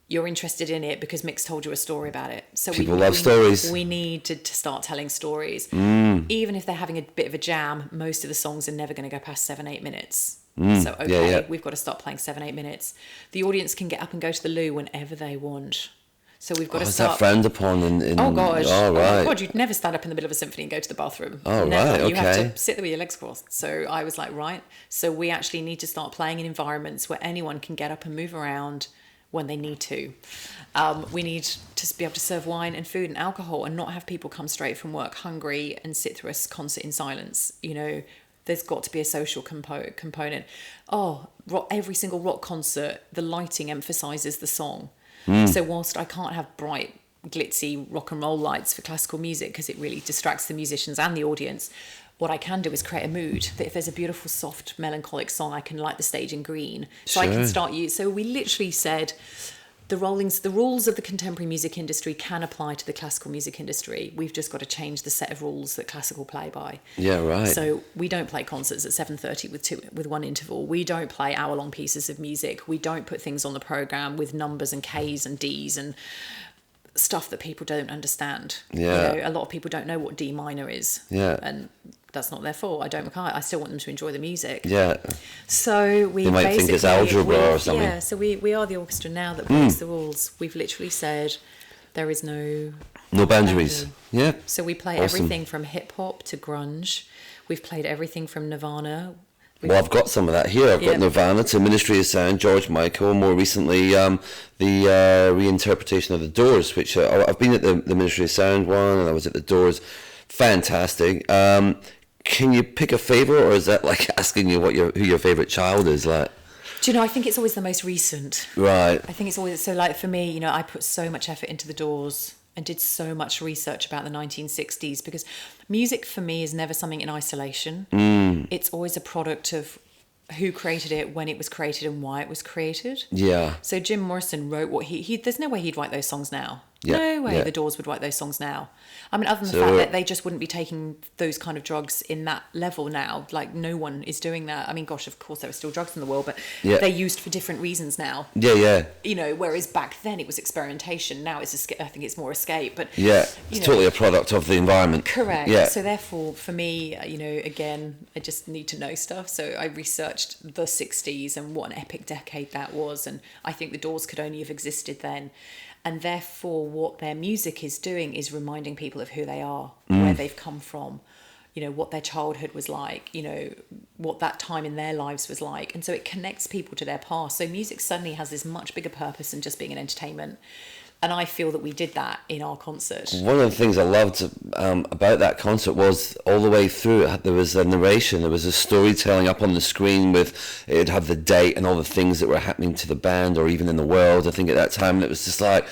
you're interested in it because Mick's told you a story about it. So people love stories. We needed to start telling stories. Even if they're having a bit of a jam, most of the songs are never going to go past 7-8 minutes. So we've got to start playing 7-8 minutes. The audience can get up and go to the loo whenever they want. So we've got to start... Is that frowned upon in... Oh, God. Oh, right. Oh, God, you'd never stand up in the middle of a symphony and go to the bathroom. Oh, never. right, okay. You have to sit there with your legs crossed. So I was like, right. So we actually need to start playing in environments where anyone can get up and move around when they need to. We need to be able to serve wine and food and alcohol and not have people come straight from work hungry and sit through a concert in silence. You know, there's got to be a social component. Every single rock concert, the lighting emphasises the song. So whilst I can't have bright, glitzy rock and roll lights for classical music because it really distracts the musicians and the audience, what I can do is create a mood that if there's a beautiful, soft, melancholic song, I can light the stage in green. So I can start you. So we literally said the rules of the contemporary music industry can apply to the classical music industry. We've just got to change the set of rules that classical play by. Yeah, right. So we don't play concerts at 7:30 with one interval. We don't play hour-long pieces of music. We don't put things on the programme with numbers and Ks and Ds and stuff that people don't understand. Yeah. You know, a lot of people don't know what D minor is. Yeah. And that's not their fault. I still want them to enjoy the music. Yeah. So we They might think it's algebra or something. Yeah, so we are the orchestra now that breaks the rules. We've literally said there is no boundaries. Yeah. So we play everything from hip hop to grunge. We've played everything from Nirvana. Well, I've got some of that here. I've got Nirvana to Ministry of Sound, George Michael, more recently the reinterpretation of The Doors, which I've been at the Ministry of Sound one, and I was at The Doors. Fantastic. Can you pick a favourite, or is that like asking you who your favourite child is? Like, do you know, I think it's always the most recent. Right. I think it's always, so like for me, you know, I put so much effort into The Doors and did so much research about the 1960s, because music for me is never something in isolation. It's always a product of who created it, when it was created, and why it was created. Yeah. So Jim Morrison wrote what he there's no way he'd write those songs now. Yeah, No way yeah. the Doors would write those songs now. I mean, other than the fact that they just wouldn't be taking those kind of drugs in that level now. Like, no one is doing that. I mean, gosh, of course there are still drugs in the world, but they're used for different reasons now. Yeah, yeah. You know, whereas back then it was experimentation. Now it's I think it's more escape. But yeah, it's totally a product of the environment. Correct. Yeah. So therefore, for me, you know, again, I just need to know stuff. So I researched the 60s and what an epic decade that was. And I think the Doors could only have existed then. And therefore, what their music is doing is reminding people of who they are, where they've come from, you know, what their childhood was like, you know, what that time in their lives was like. And so it connects people to their past. So music suddenly has this much bigger purpose than just being an entertainment. And I feel that we did that in our concert. One of the things I loved about that concert was all the way through it, there was a narration, there was a storytelling up on the screen with, it would have the date and all the things that were happening to the band or even in the world. I think at that time it was just like,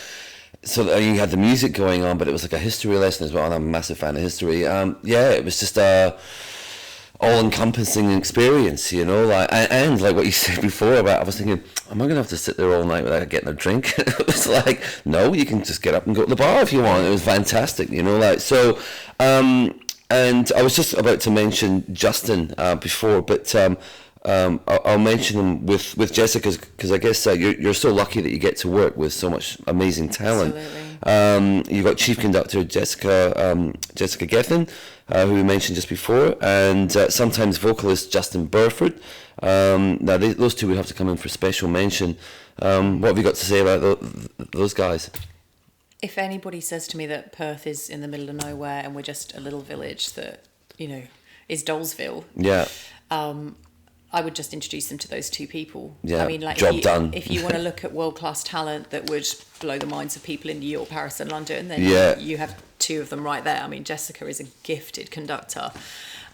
so you had the music going on, but it was like a history lesson as well, and I'm a massive fan of history. It was just a all-encompassing experience, you know, like, and like what you said before about, I was thinking, am I going to have to sit there all night without getting a drink? It was like, no, you can just get up and go to the bar if you want. It was fantastic, you know, like, so, and I was just about to mention Justin before, but I'll mention him with Jessica, because I guess you're so lucky that you get to work with so much amazing talent. Absolutely. You've got chief conductor Jessica Gethin, who we mentioned just before, and sometimes vocalist Justin Burford. Now those two would have to come in for special mention. What have you got to say about those guys? If anybody says to me that Perth is in the middle of nowhere and we're just a little village that, you know, is Dolesville, I would just introduce them to those two people. Yeah, I mean, like, job done. If you want to look at world-class talent that would blow the minds of people in New York, Paris and London, then you have two of them right there. I mean, Jessica is a gifted conductor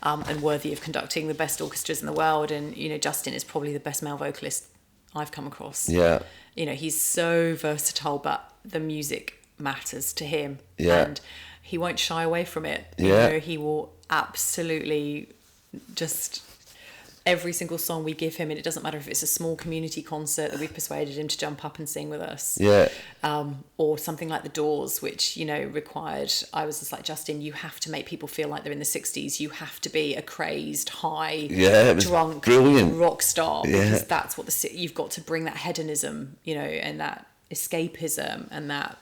and worthy of conducting the best orchestras in the world. And, you know, Justin is probably the best male vocalist I've come across. Yeah. You know, he's so versatile, but the music matters to him. Yeah. And he won't shy away from it. Yeah. You know, he will absolutely just... every single song we give him, and it doesn't matter if it's a small community concert that we've persuaded him to jump up and sing with us, or something like the Doors, which, you know, required, I was just like, Justin, you have to make people feel like they're in the 60s. You have to be a crazed, high, drunk, brilliant rock star, because that's what you've got to bring that hedonism, you know, and that escapism and that,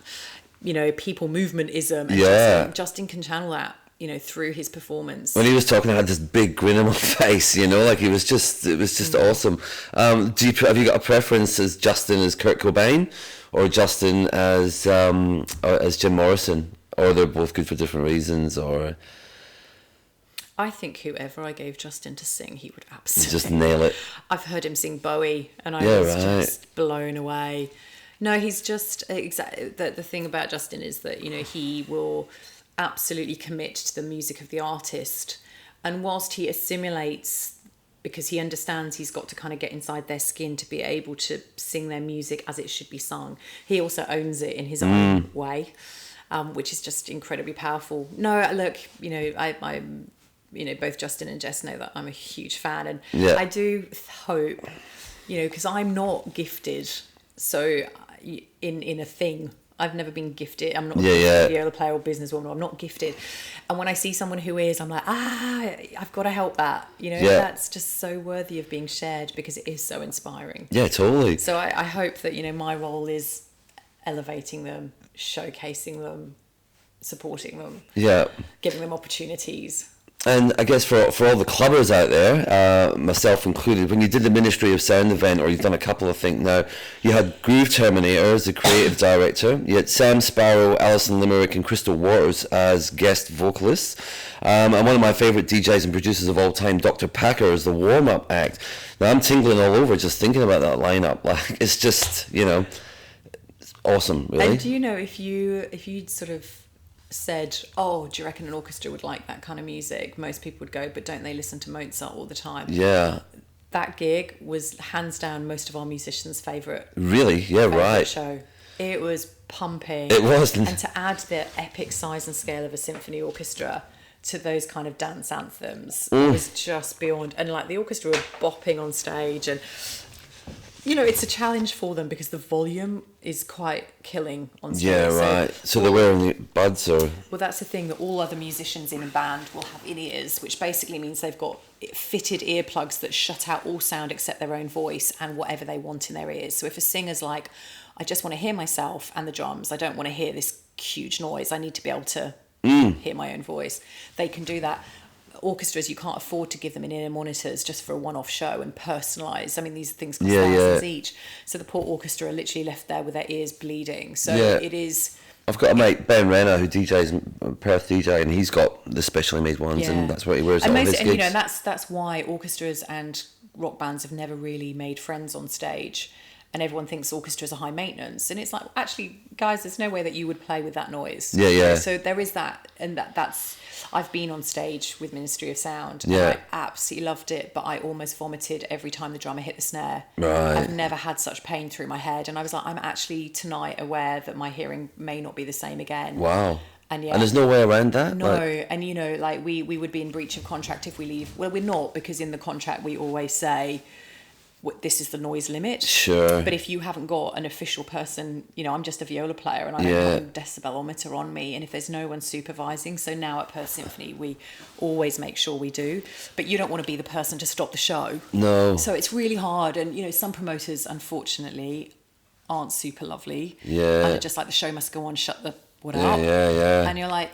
you know, people movementism, and Justin can channel that, you know, through his performance. When he was talking, I had this big grin on my face, you know, like it was just awesome. Have you got a preference as Justin as Kurt Cobain, or Justin as Jim Morrison, or they're both good for different reasons? Or I think whoever I gave Justin to sing, he would absolutely just nail it. I've heard him sing Bowie, and I was just blown away. No, he's just exactly the thing about Justin is that, you know, he will absolutely commit to the music of the artist, and whilst he assimilates, because he understands he's got to kind of get inside their skin to be able to sing their music as it should be sung, he also owns it in his own way, which is just incredibly powerful. No, look, you know, I you know, both Justin and Jess know that I'm a huge fan, and I do hope, you know, because I'm not gifted, so in a thing, I've never been gifted. I'm not a viola player or businesswoman. I'm not gifted. And when I see someone who is, I'm like, I've got to help that. You know, that's just so worthy of being shared because it is so inspiring. Yeah, totally. So I hope that, you know, my role is elevating them, showcasing them, supporting them, giving them opportunities. And I guess for all the clubbers out there, myself included, when you did the Ministry of Sound event, or you've done a couple, I think now, you had Groove Terminator as the creative director, you had Sam Sparrow, Alison Limerick and Crystal Waters as guest vocalists, and one of my favourite DJs and producers of all time, Dr. Packer, as the warm-up act. Now I'm tingling all over just thinking about that lineup. Like, it's just, you know, it's awesome, really. And do you know, if you'd sort of said, oh, do you reckon an orchestra would like that kind of music? Most people would go, but don't they listen to Mozart all the time? Yeah. That gig was hands down most of our musicians' favourite. Really? Yeah, right. Show. It was pumping. It was. And to add the epic size and scale of a symphony orchestra to those kind of dance anthems was just beyond. And like the orchestra were bopping on stage, and it's a challenge for them because the volume is quite killing on stage. Yeah, right. So they're wearing buds or... Well, that's the thing, that all other musicians in a band will have in-ears, which basically means they've got fitted earplugs that shut out all sound except their own voice and whatever they want in their ears. So if a singer's like, I just want to hear myself and the drums, I don't want to hear this huge noise, I need to be able to hear my own voice, they can do that. Orchestras, you can't afford to give them in-ear monitors just for a one-off show and personalise. I mean, these things cost thousands each. So the poor orchestra are literally left there with their ears bleeding. So it is... I've got a mate, Ben Renner, who DJs, Perth DJ, and he's got the specially made ones, and that's what he wears at all his gigs. And that's why orchestras and rock bands have never really made friends on stage. And everyone thinks orchestras are high maintenance. And it's like, actually, guys, there's no way that you would play with that noise. Yeah. So there is that, and that's... I've been on stage with Ministry of Sound, and I absolutely loved it, but I almost vomited every time the drummer hit the snare. Right. I've never had such pain through my head, and I was like, I'm actually tonight aware that my hearing may not be the same again. Wow. And there's no way around that? No, and we would be in breach of contract if we leave. Well, we're not, because in the contract we always say, this is the noise limit. Sure. But if you haven't got an official person, I'm just a viola player and I don't have a decibelometer on me, and if there's no one supervising, so now at Perth Symphony we always make sure we do, but you don't want to be the person to stop the show. No. So it's really hard, and some promoters unfortunately aren't super lovely. Yeah. And they're just like, the show must go on, shut the up. Yeah. And you're like,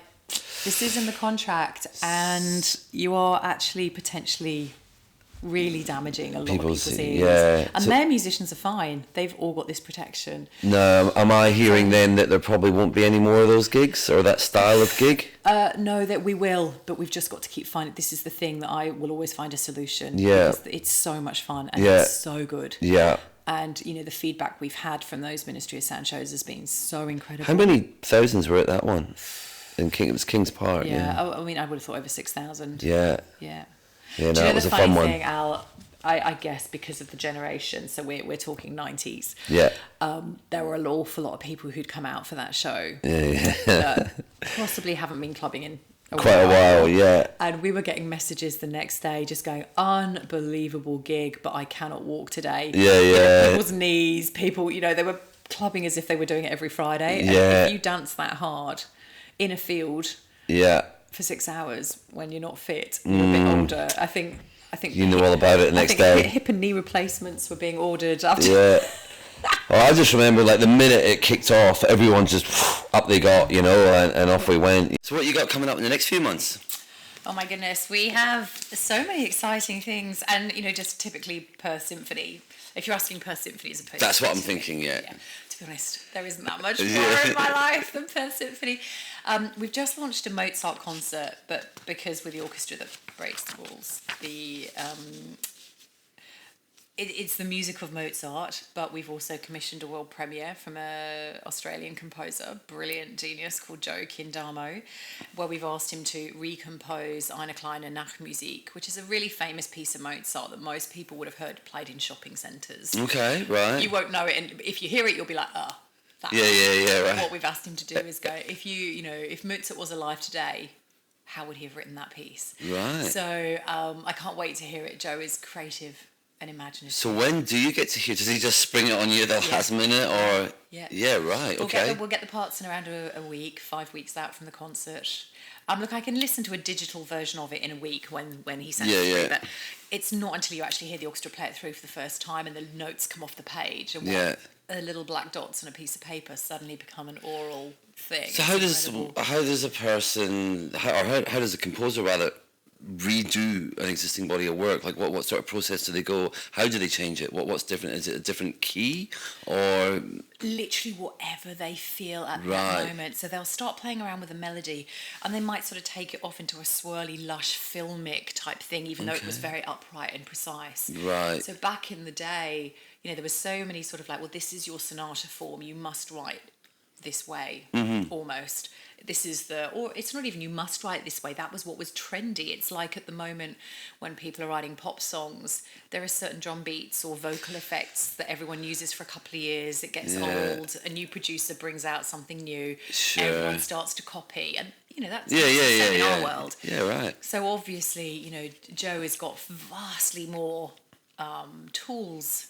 this is in the contract, and you are actually potentially really damaging a lot of people's ears. Yeah. And their musicians are fine. They've all got this protection. No, am I hearing then that there probably won't be any more of those gigs or that style of gig? No, that we will, but we've just got to keep finding. This is the thing that I will always find a solution. Yeah. Because it's so much fun and it's so good. Yeah. And, the feedback we've had from those Ministry of Sound shows has been so incredible. How many thousands were at that one? It was King's Park. Yeah. I mean, I would have thought over 6,000. Yeah. Yeah. Yeah, Do you know it was the a fun funny one. thing, Al? I guess because of the generation, so we're talking 90s. Yeah. There were an awful lot of people who'd come out for that show. Yeah. That possibly haven't been clubbing in quite a while, yeah. And we were getting messages the next day just going, unbelievable gig, but I cannot walk today. Yeah. People's knees, people, they were clubbing as if they were doing it every Friday. Yeah. And if you dance that hard in a field for 6 hours when you're not fit, you're a bit older, I think you know all about it the next day. Hip and knee replacements were being ordered after. Yeah. Well, I just remember the minute it kicked off, everyone just up they got, and off we went. So what you got coming up in the next few months? Oh my goodness, we have so many exciting things, and just typically Perth Symphony. If you're asking Perth Symphony as opposed to that's what I'm Symphony, thinking. Yeah. To be honest, there isn't that much more in my life than Perth Symphony. We've just launched a Mozart concert, but because we're the orchestra that breaks the rules, it's the music of Mozart, but we've also commissioned a world premiere from an Australian composer, brilliant genius called Joe Kindamo, where we've asked him to recompose Eine kleine Nachtmusik, which is a really famous piece of Mozart that most people would have heard played in shopping centres. Okay, right. You won't know it, and if you hear it, you'll be like, right. Right. What we've asked him to do is go, if Mozart was alive today, how would he have written that piece? Right. So I can't wait to hear it. Joe is creative and imaginative. So when do you get to hear? Does he just spring it on you the last minute, or? Yeah, right. Okay. We'll get the parts in around a week, 5 weeks out from the concert. Look, I can listen to a digital version of it in a week when he sends it through, but it's not until you actually hear the orchestra play it through for the first time and the notes come off the page and little black dots on a piece of paper suddenly become an oral thing. So how does a person, how does a composer rather redo an existing body of work? Like what sort of process do they go? How do they change it? What's different? Is it a different key or? Literally whatever they feel at that moment. So they'll start playing around with a melody and they might sort of take it off into a swirly, lush, filmic type thing, even though it was very upright and precise. Right. So back in the day, there was so many sort of like, well, this is your sonata form, you must write this way, almost. This is or it's not even you must write this way. That was what was trendy. It's like at the moment when people are writing pop songs, there are certain drum beats or vocal effects that everyone uses for a couple of years. It gets old. A new producer brings out something new. Sure. Everyone starts to copy. And, that's in our world. Yeah, right. So obviously, Joe has got vastly more tools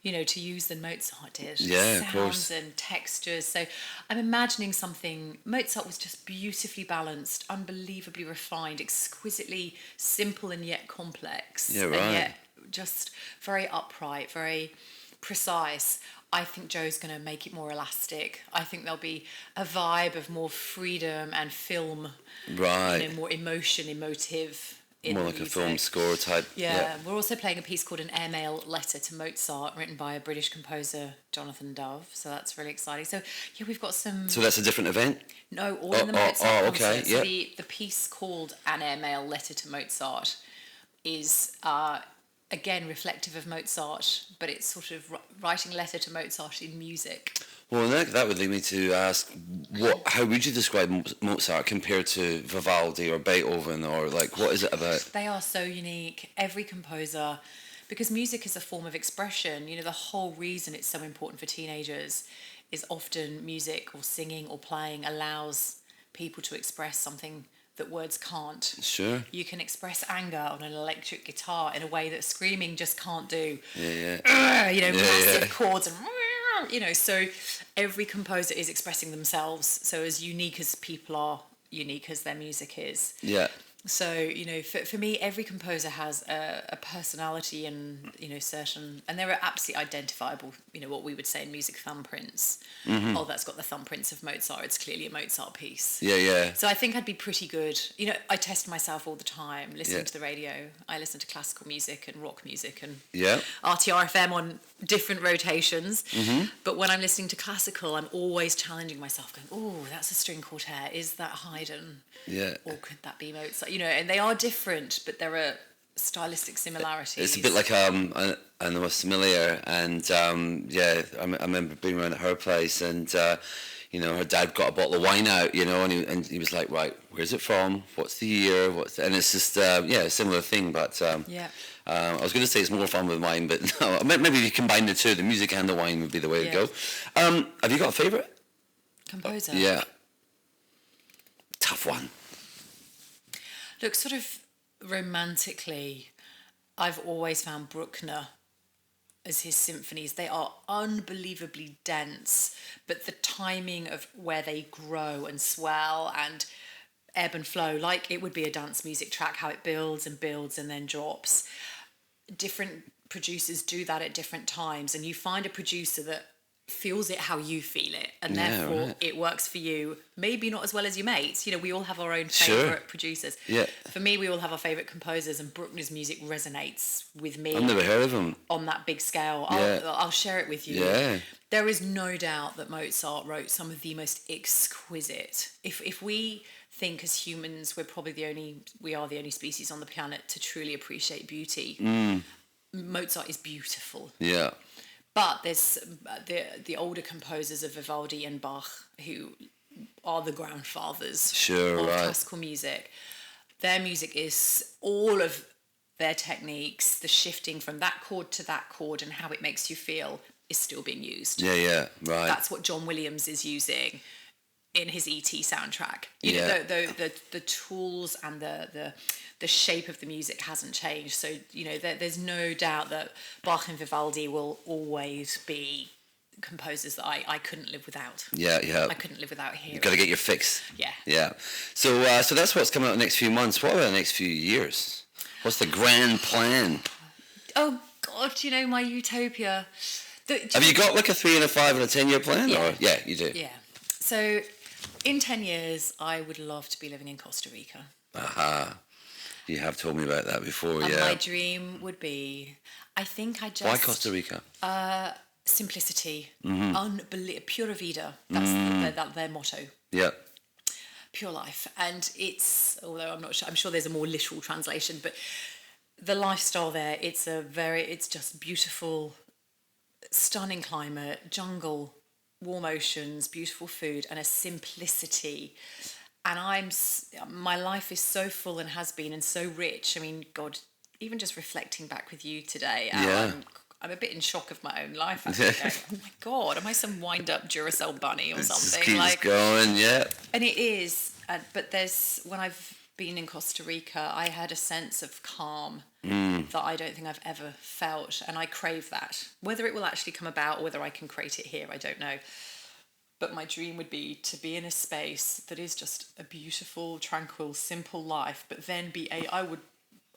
to use than Mozart did. Yeah, of Sounds course. and textures. So I'm imagining something. Mozart was just beautifully balanced, unbelievably refined, exquisitely simple and yet complex. Yeah, right. And yet just very upright, very precise. I think Joe's going to make it more elastic. I think there'll be a vibe of more freedom and film, Right. more emotive. More like a film score type. Yeah, we're also playing a piece called An Airmail Letter to Mozart, written by a British composer, Jonathan Dove. So that's really exciting. So yeah, we've got some. So that's a different event? No, all in the Mozart okay, concert. So yeah. the piece called An Airmail Letter to Mozart is again reflective of Mozart, but it's sort of writing a letter to Mozart in music. Well, that would lead me to ask, how would you describe Mozart compared to Vivaldi or Beethoven, or like, what is it about? They are so unique. Every composer, because music is a form of expression, the whole reason it's so important for teenagers is often music or singing or playing allows people to express something that words can't. Sure. You can express anger on an electric guitar in a way that screaming just can't do. Yeah. Massive chords and so every composer is expressing themselves. So as unique as people are, unique as their music is. Yeah. So, for me, every composer has a personality and, certain, and they're absolutely identifiable, what we would say in music thumbprints. Mm-hmm. Oh, that's got the thumbprints of Mozart. It's clearly a Mozart piece. Yeah. So I think I'd be pretty good. I test myself all the time, listening to the radio. I listen to classical music and rock music and RTR-FM on different rotations. Mm-hmm. But when I'm listening to classical, I'm always challenging myself, going, oh, that's a string quartet. Is that Haydn? Yeah. Or could that be Mozart? And they are different, but there are stylistic similarities. It's a bit like I know a familiar, and I remember being around at her place, and her dad got a bottle of wine out, and he was like, right, where's it from? What's the year? And it's just a similar thing, but I was going to say it's more fun with wine, but no, maybe if you combine the two, the music and the wine would be the way to go. Have you got a favourite composer? Yeah. Tough one. Look, sort of romantically, I've always found Bruckner as his symphonies. They are unbelievably dense, but the timing of where they grow and swell and ebb and flow, like it would be a dance music track, how it builds and builds and then drops. Different producers do that at different times, and you find a producer that feels it how you feel it, and therefore it works for you. Maybe not as well as your mates. We all have our own favourite producers. Yeah. For me, we all have our favourite composers, and Bruckner's music resonates with me. I've never heard of him. On that big scale. I'll share it with you. Yeah. There is no doubt that Mozart wrote some of the most exquisite. If we think as humans we are the only species on the planet to truly appreciate beauty. Mozart is beautiful. Yeah. But there's the older composers of Vivaldi and Bach who are the grandfathers of classical music. Their music is all of their techniques, the shifting from that chord to that chord and how it makes you feel is still being used. Yeah, right. That's what John Williams is using in his E.T. soundtrack. The tools and the shape of the music hasn't changed. So, there's no doubt that Bach and Vivaldi will always be composers that I couldn't live without. Yeah. I couldn't live without hearing. You've got to get your fix. Yeah. So that's what's coming out in the next few months. What about the next few years? What's the grand plan? Oh, God, my utopia. Have you got like a 3 and a 5 and a 10-year plan? Yeah. Or? Yeah, you do. Yeah. So in 10 years, I would love to be living in Costa Rica. Aha. You have told me about that before, and my dream would be, I think I just... Why Costa Rica? Simplicity. Pura vida. That's their motto. Yeah. Pure life. And it's, although I'm sure there's a more literal translation, but the lifestyle there, it's just beautiful, stunning climate, jungle, warm oceans, beautiful food, and a simplicity. And my life is so full and has been and so rich. I mean, God, even just reflecting back with you today, I'm a bit in shock of my own life. Oh my God, am I some wind-up Duracell bunny or something? Just keeps going, yeah. And it is, but when I've being in Costa Rica, I had a sense of calm that I don't think I've ever felt, and I crave that. Whether it will actually come about or whether I can create it here, I don't know. But my dream would be to be in a space that is just a beautiful, tranquil, simple life, but then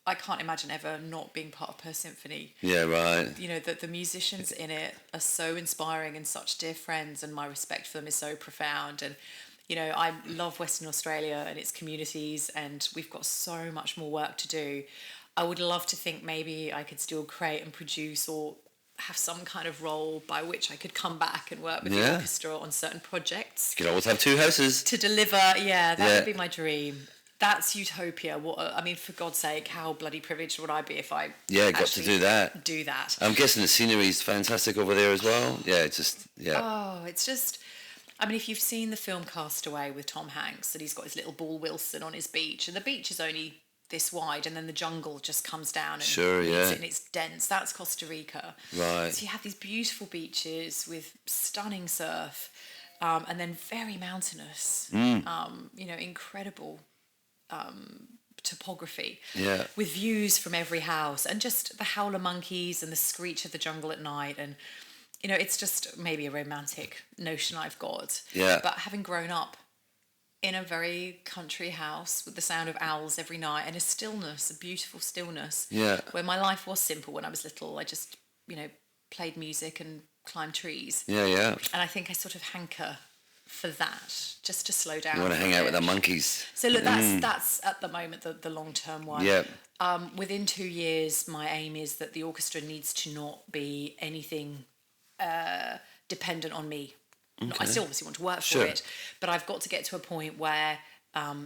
I can't imagine ever not being part of Perth Symphony. Yeah, right. You know, that the musicians in it are so inspiring and such dear friends, and my respect for them is so profound. And, you know, I love Western Australia and its communities, and we've got so much more work to do. I would love to think maybe I could still create and produce or have some kind of role by which I could come back and work with the orchestra on certain projects. You could always have two houses. To deliver, that would be my dream. That's utopia. What I mean, for God's sake, how bloody privileged would I be if I got to do that. Do that. I'm guessing the scenery is fantastic over there as well. Yeah, it's just Oh, it's just. I mean, if you've seen the film Castaway with Tom Hanks, and he's got his little Bull Wilson on his beach, and the beach is only this wide, and then the jungle just comes down and and it's dense. That's Costa Rica. Right. So you have these beautiful beaches with stunning surf, and then very mountainous. You know, incredible. Topography with views from every house, and just the howler monkeys and the screech of the jungle at night, and you know, it's just maybe a romantic notion I've got, but having grown up in a very country house with the sound of owls every night and a beautiful stillness, where my life was simple when I was little. I just, you know, played music and climbed trees, and I think I sort of hanker for that, just to slow down. You want to hang out with the monkeys. So look, that's at the moment the long-term one. Yeah. Within 2 years, my aim is that the orchestra needs to not be anything dependent on me. Okay. I still obviously want to work for it, but I've got to get to a point where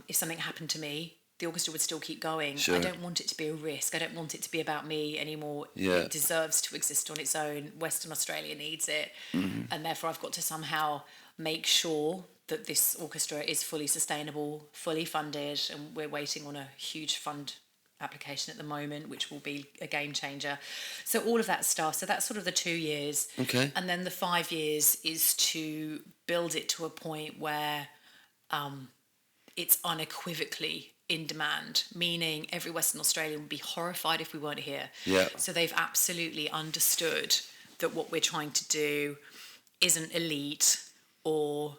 if something happened to me, the orchestra would still keep going. Sure. I don't want it to be a risk. I don't want it to be about me anymore. Yeah. It deserves to exist on its own. Western Australia needs it. And therefore I've got to somehow make sure that this orchestra is fully sustainable, fully funded, and we're waiting on a huge fund application at the moment, which will be a game changer. So all of that stuff. So that's sort of the 2 years. Okay. And then the 5 years is to build it to a point where it's unequivocally in demand, meaning every Western Australian would be horrified if we weren't here. Yeah. So they've absolutely understood that what we're trying to do isn't elite or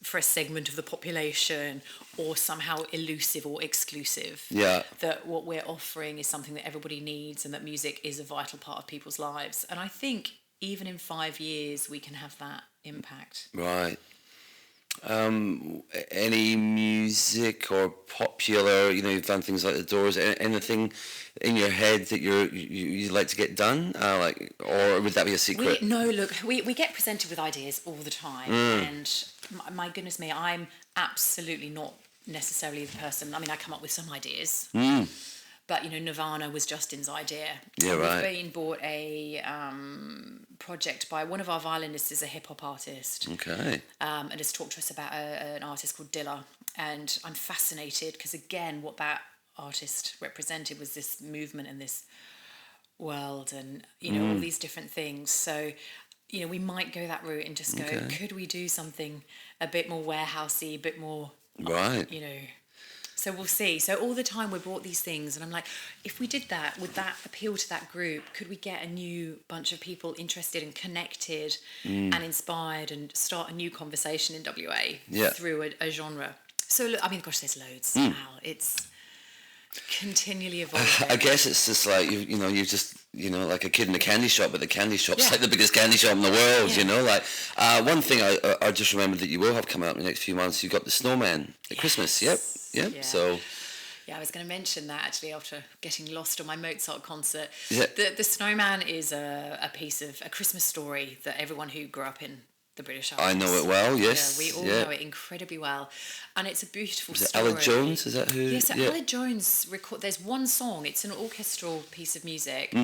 for a segment of the population or somehow elusive or exclusive. Yeah. That what we're offering is something that everybody needs, and that music is a vital part of people's lives. And I think even in 5 years we can have that impact. Right. Any music or popular, you know, you've done things like The Doors, anything in your head that you'd like to get done, or would that be a secret? We get presented with ideas all the time, and my goodness me, I'm absolutely not necessarily the person. I mean, I come up with some ideas, but you know, Nirvana was Justin's idea. Yeah, right. We've been bought a project by one of our violinists, is a hip hop artist. Okay. And has talked to us about an artist called Dilla, and I'm fascinated because again, what that artist represented was this movement and this world, and you know, all these different things. So, you know, we might go that route and just go, could we do something a bit more warehousey, a bit more, right? You know. So we'll see. So all the time we're brought these things, and I'm like, if we did that, would that appeal to that group? Could we get a new bunch of people interested and connected and inspired, and start a new conversation in WA through a genre? So look, I mean, gosh, there's loads now. It's continually evolving. I guess it's just like you just like a kid in a candy shop, but the candy shop's like the biggest candy shop in the world. You know, like one thing I just remembered that you will have coming up in the next few months. You've got the Snowman at Christmas. Yep. Yeah. So. Yeah, I was going to mention that actually after getting lost on my Mozart concert. Yeah. The Snowman is a piece of a Christmas story that everyone who grew up in the British Isles. I know it well, yes. Yeah, we all know it incredibly well. And it's a beautiful story. Is it Ella Jones? Is that who? Yes, Ella Jones there's one song, it's an orchestral piece of music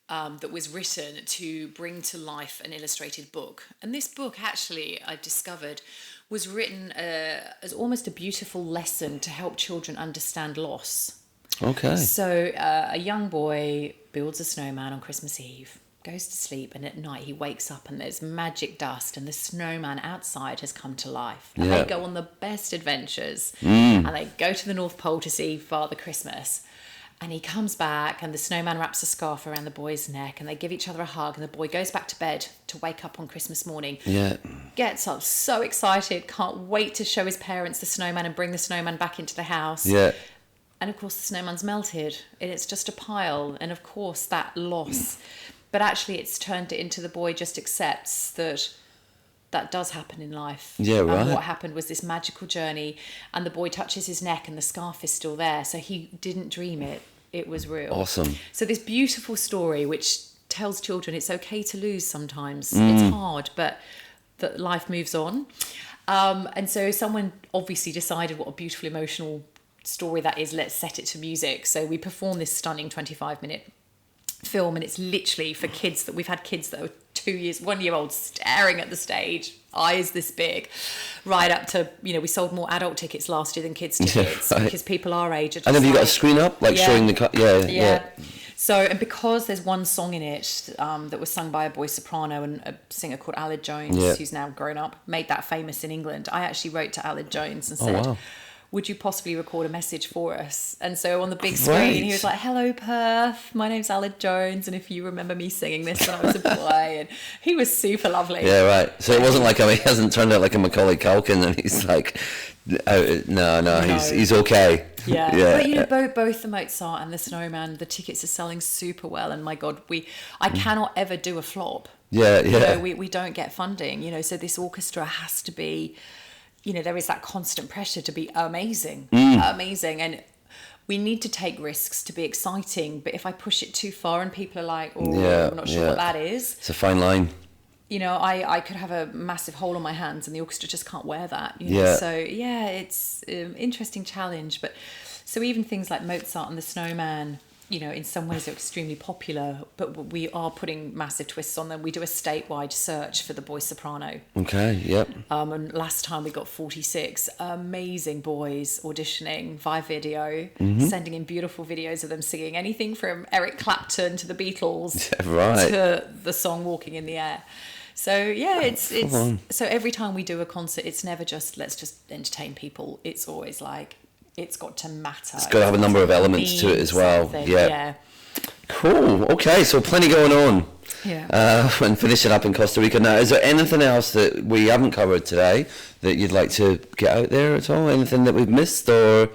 that was written to bring to life an illustrated book. And this book, actually, I discovered, was written as almost a beautiful lesson to help children understand loss. Okay. So a young boy builds a snowman on Christmas Eve, goes to sleep, and at night he wakes up and there's magic dust and the snowman outside has come to life. And they go on the best adventures, and they go to the North Pole to see Father Christmas. And he comes back and the snowman wraps a scarf around the boy's neck and they give each other a hug, and the boy goes back to bed to wake up on Christmas morning. Yeah. Gets up so excited, can't wait to show his parents the snowman and bring the snowman back into the house. Yeah. And of course the snowman's melted and it's just a pile. And of course that loss, but actually it's turned it into the boy just accepts that does happen in life. Yeah, right. And what happened was this magical journey, and the boy touches his neck and the scarf is still there. So he didn't dream it. It was real. Awesome. So this beautiful story which tells children it's okay to lose sometimes. It's hard, but that life moves on. And so someone obviously decided what a beautiful emotional story that is. Let's set it to music. So we perform this stunning 25-minute film, and it's literally for kids that we've had kids that are 1 year old staring at the stage, eyes this big, right up to, we sold more adult tickets last year than kids tickets, right. because people our age are just And have you got a screen up, showing the yeah. So, and because there's one song in it that was sung by a boy soprano and a singer called Aled Jones, who's now grown up, made that famous in England. I actually wrote to Aled Jones and said, wow. would you possibly record a message for us? And so on the big screen, he was like, hello, Perth. My name's Aled Jones. And if you remember me singing this when I was a boy. And he was super lovely. Yeah, right. So it wasn't like, he hasn't turned out like a Macaulay Culkin and he's like, no. He's okay. Yeah. But both the Mozart and the Snowman, the tickets are selling super well. And my God, I cannot ever do a flop. Yeah. We don't get funding, so this orchestra has to be, there is that constant pressure to be amazing. And we need to take risks to be exciting. But if I push it too far and people are like, I'm not sure what that is. It's a fine line. I could have a massive hole on my hands and the orchestra just can't wear that. So, it's an interesting challenge. But so even things like Mozart and the Snowman, in some ways are extremely popular, but we are putting massive twists on them. We do a statewide search for the boy soprano. Okay, yep. And last time we got 46 amazing boys auditioning via video, sending in beautiful videos of them singing anything from Eric Clapton to the Beatles to the song Walking in the Air. So it's so every time we do a concert, it's never just let's just entertain people. It's always like, it's got to matter. It's got to have a number of elements to it as well. Yeah. Cool. Okay, so plenty going on. Yeah. And finishing up in Costa Rica now. Is there anything else that we haven't covered today that you'd like to get out there at all? Anything that we've missed, or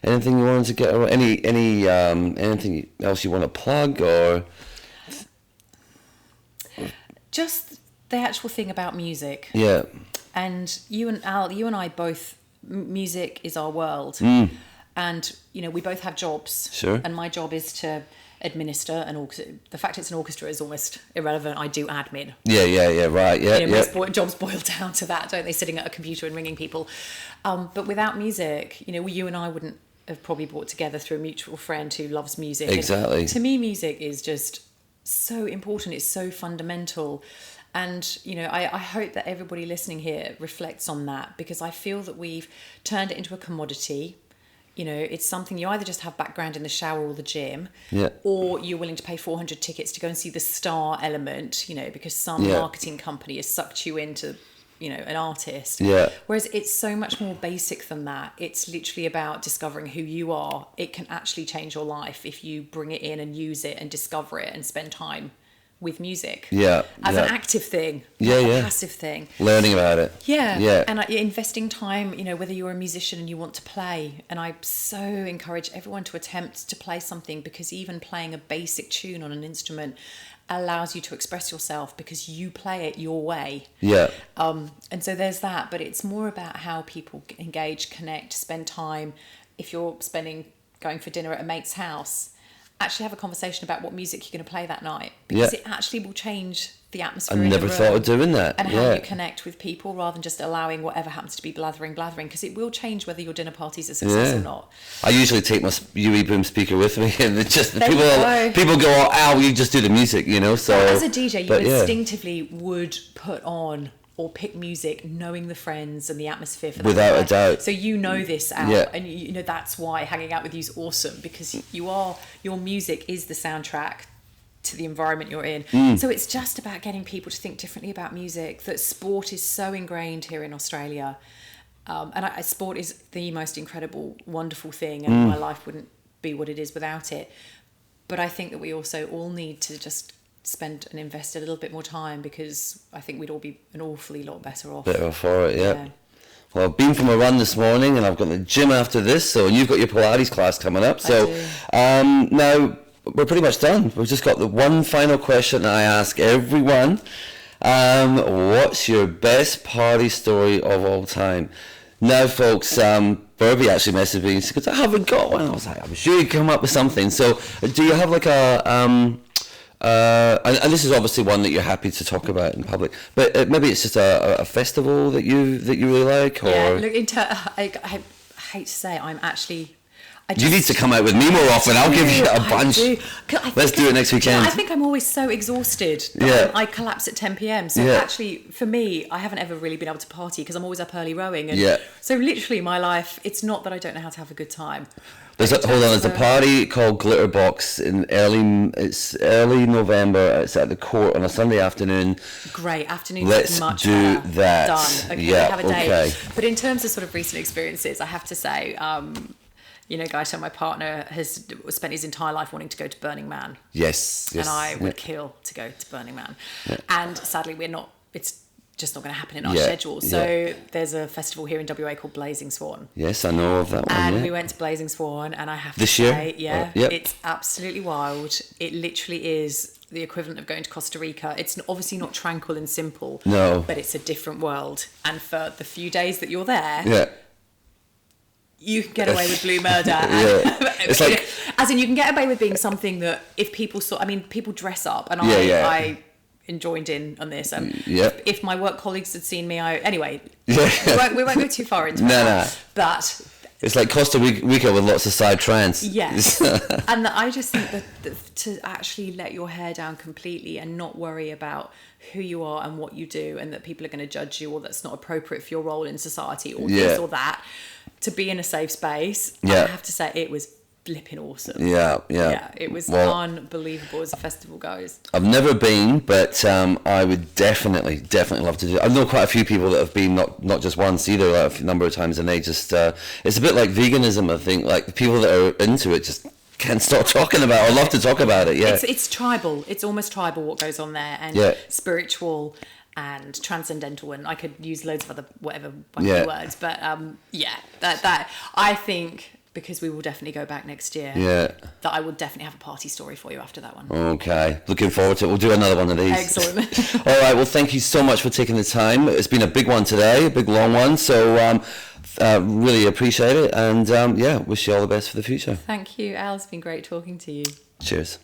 anything you wanted to get? Or anything else you want to plug, or just the actual thing about music? Yeah. And you and I both. Music is our world, and we both have jobs. Sure. And my job is to administer an orchestra. The fact it's an orchestra is almost irrelevant. I do admin. Yeah. Right. Yeah. Most jobs boil down to that, don't they? Sitting at a computer and ringing people. But without music, you and I wouldn't have probably brought together through a mutual friend who loves music. Exactly. And to me, music is just so important. It's so fundamental. And, I hope that everybody listening here reflects on that, because I feel that we've turned it into a commodity. It's something you either just have background in the shower or the gym, or you're willing to pay 400 tickets to go and see the star element, because some marketing company has sucked you into, an artist. Yeah. Whereas it's so much more basic than that. It's literally about discovering who you are. It can actually change your life if you bring it in and use it and discover it and spend time with music as an active thing, not a passive thing, learning about it, and investing time, whether you're a musician and you want to play. And I so encourage everyone to attempt to play something, because even playing a basic tune on an instrument allows you to express yourself, because you play it your way. And so there's that, but it's more about how people engage, connect, spend time. If you're going for dinner at a mate's house, actually have a conversation about what music you're going to play that night, because it actually will change the atmosphere. I never thought of doing that. And how you connect with people, rather than just allowing whatever happens to be blathering, because it will change whether your dinner party's a success or not. I usually take my UE boom speaker with me, and it's just people go, "Oh, you just do the music," So as a DJ, you instinctively would put on or pick music knowing the friends and the atmosphere for that without a doubt. So this out, and that's why hanging out with you is awesome, because your music is the soundtrack to the environment you're in. So it's just about getting people to think differently about music, that sport is so ingrained here in Australia. And sport is the most incredible, wonderful thing, and my life wouldn't be what it is without it. But I think that we also all need to just spend and invest a little bit more time, because I think we'd all be an awfully lot better off. Better for it, yeah. Well, I've been from a run this morning, and I've got the gym after this, and you've got your Pilates class coming up. So now we're pretty much done. We've just got the one final question I ask everyone. What's your best party story of all time? Now, folks, Bourby actually messaged me and she goes, I haven't got one. I was like, I'm sure you'd come up with something. So do you have like and this is obviously one that you're happy to talk about in public, but maybe it's just a festival that you really like? Or? Yeah, look, I hate to say, I'm actually... You need to come out with me more often. I'll give you a bunch. Let's do it next weekend. I think I'm always so exhausted. I collapse at 10 p.m. So actually, for me, I haven't ever really been able to party because I'm always up early rowing. And so literally my life, it's not that I don't know how to have a good time. There's a party called Glitterbox in early November. It's at the Court on a Sunday afternoon. Great afternoon. Let's much do better. that. Done. Okay, have a day. Okay. But in terms of sort of recent experiences, I have to say, Gaita, my partner, has spent his entire life wanting to go to Burning Man. Yes. And I would kill to go to Burning Man. Yeah. And sadly, it's just not going to happen in our schedule. So there's a festival here in WA called Blazing Swan. Yes, I know of that one. And we went to Blazing Swan, and I have to say, it's absolutely wild. It literally is the equivalent of going to Costa Rica. It's obviously not tranquil and simple. No. But it's a different world. And for the few days that you're there... you can get away with blue murder. It's like, as in, you can get away with being something that if people saw, people dress up, and I joined in on this. If my work colleagues had seen me, we won't go too far into it. But it's like Costa Rica with lots of side trance. Yes. And I just think that to actually let your hair down completely and not worry about who you are and what you do, and that people are going to judge you, or that's not appropriate for your role in society, or this or that. To be in a safe space, I have to say it was flipping awesome. Yeah, it was unbelievable as a festival goes. I've never been, but I would definitely love to do it. I know quite a few people that have been, not just once either, like a number of times, and they just it's a bit like veganism. I think like the people that are into it just can't stop talking about, or love to talk about it. Yeah, it's tribal. It's almost tribal what goes on there, and spiritual and transcendental, and I could use loads of other words, but that I think, because we will definitely go back next year, that I will definitely have a party story for you after that one. Okay, looking forward to it. We'll do another one of these. Excellent. All right, well, thank you so much for taking the time. It's been a big one today, a big long one, so really appreciate it, and wish you all the best for the future. Thank you, Al. It's been great talking to you. Cheers.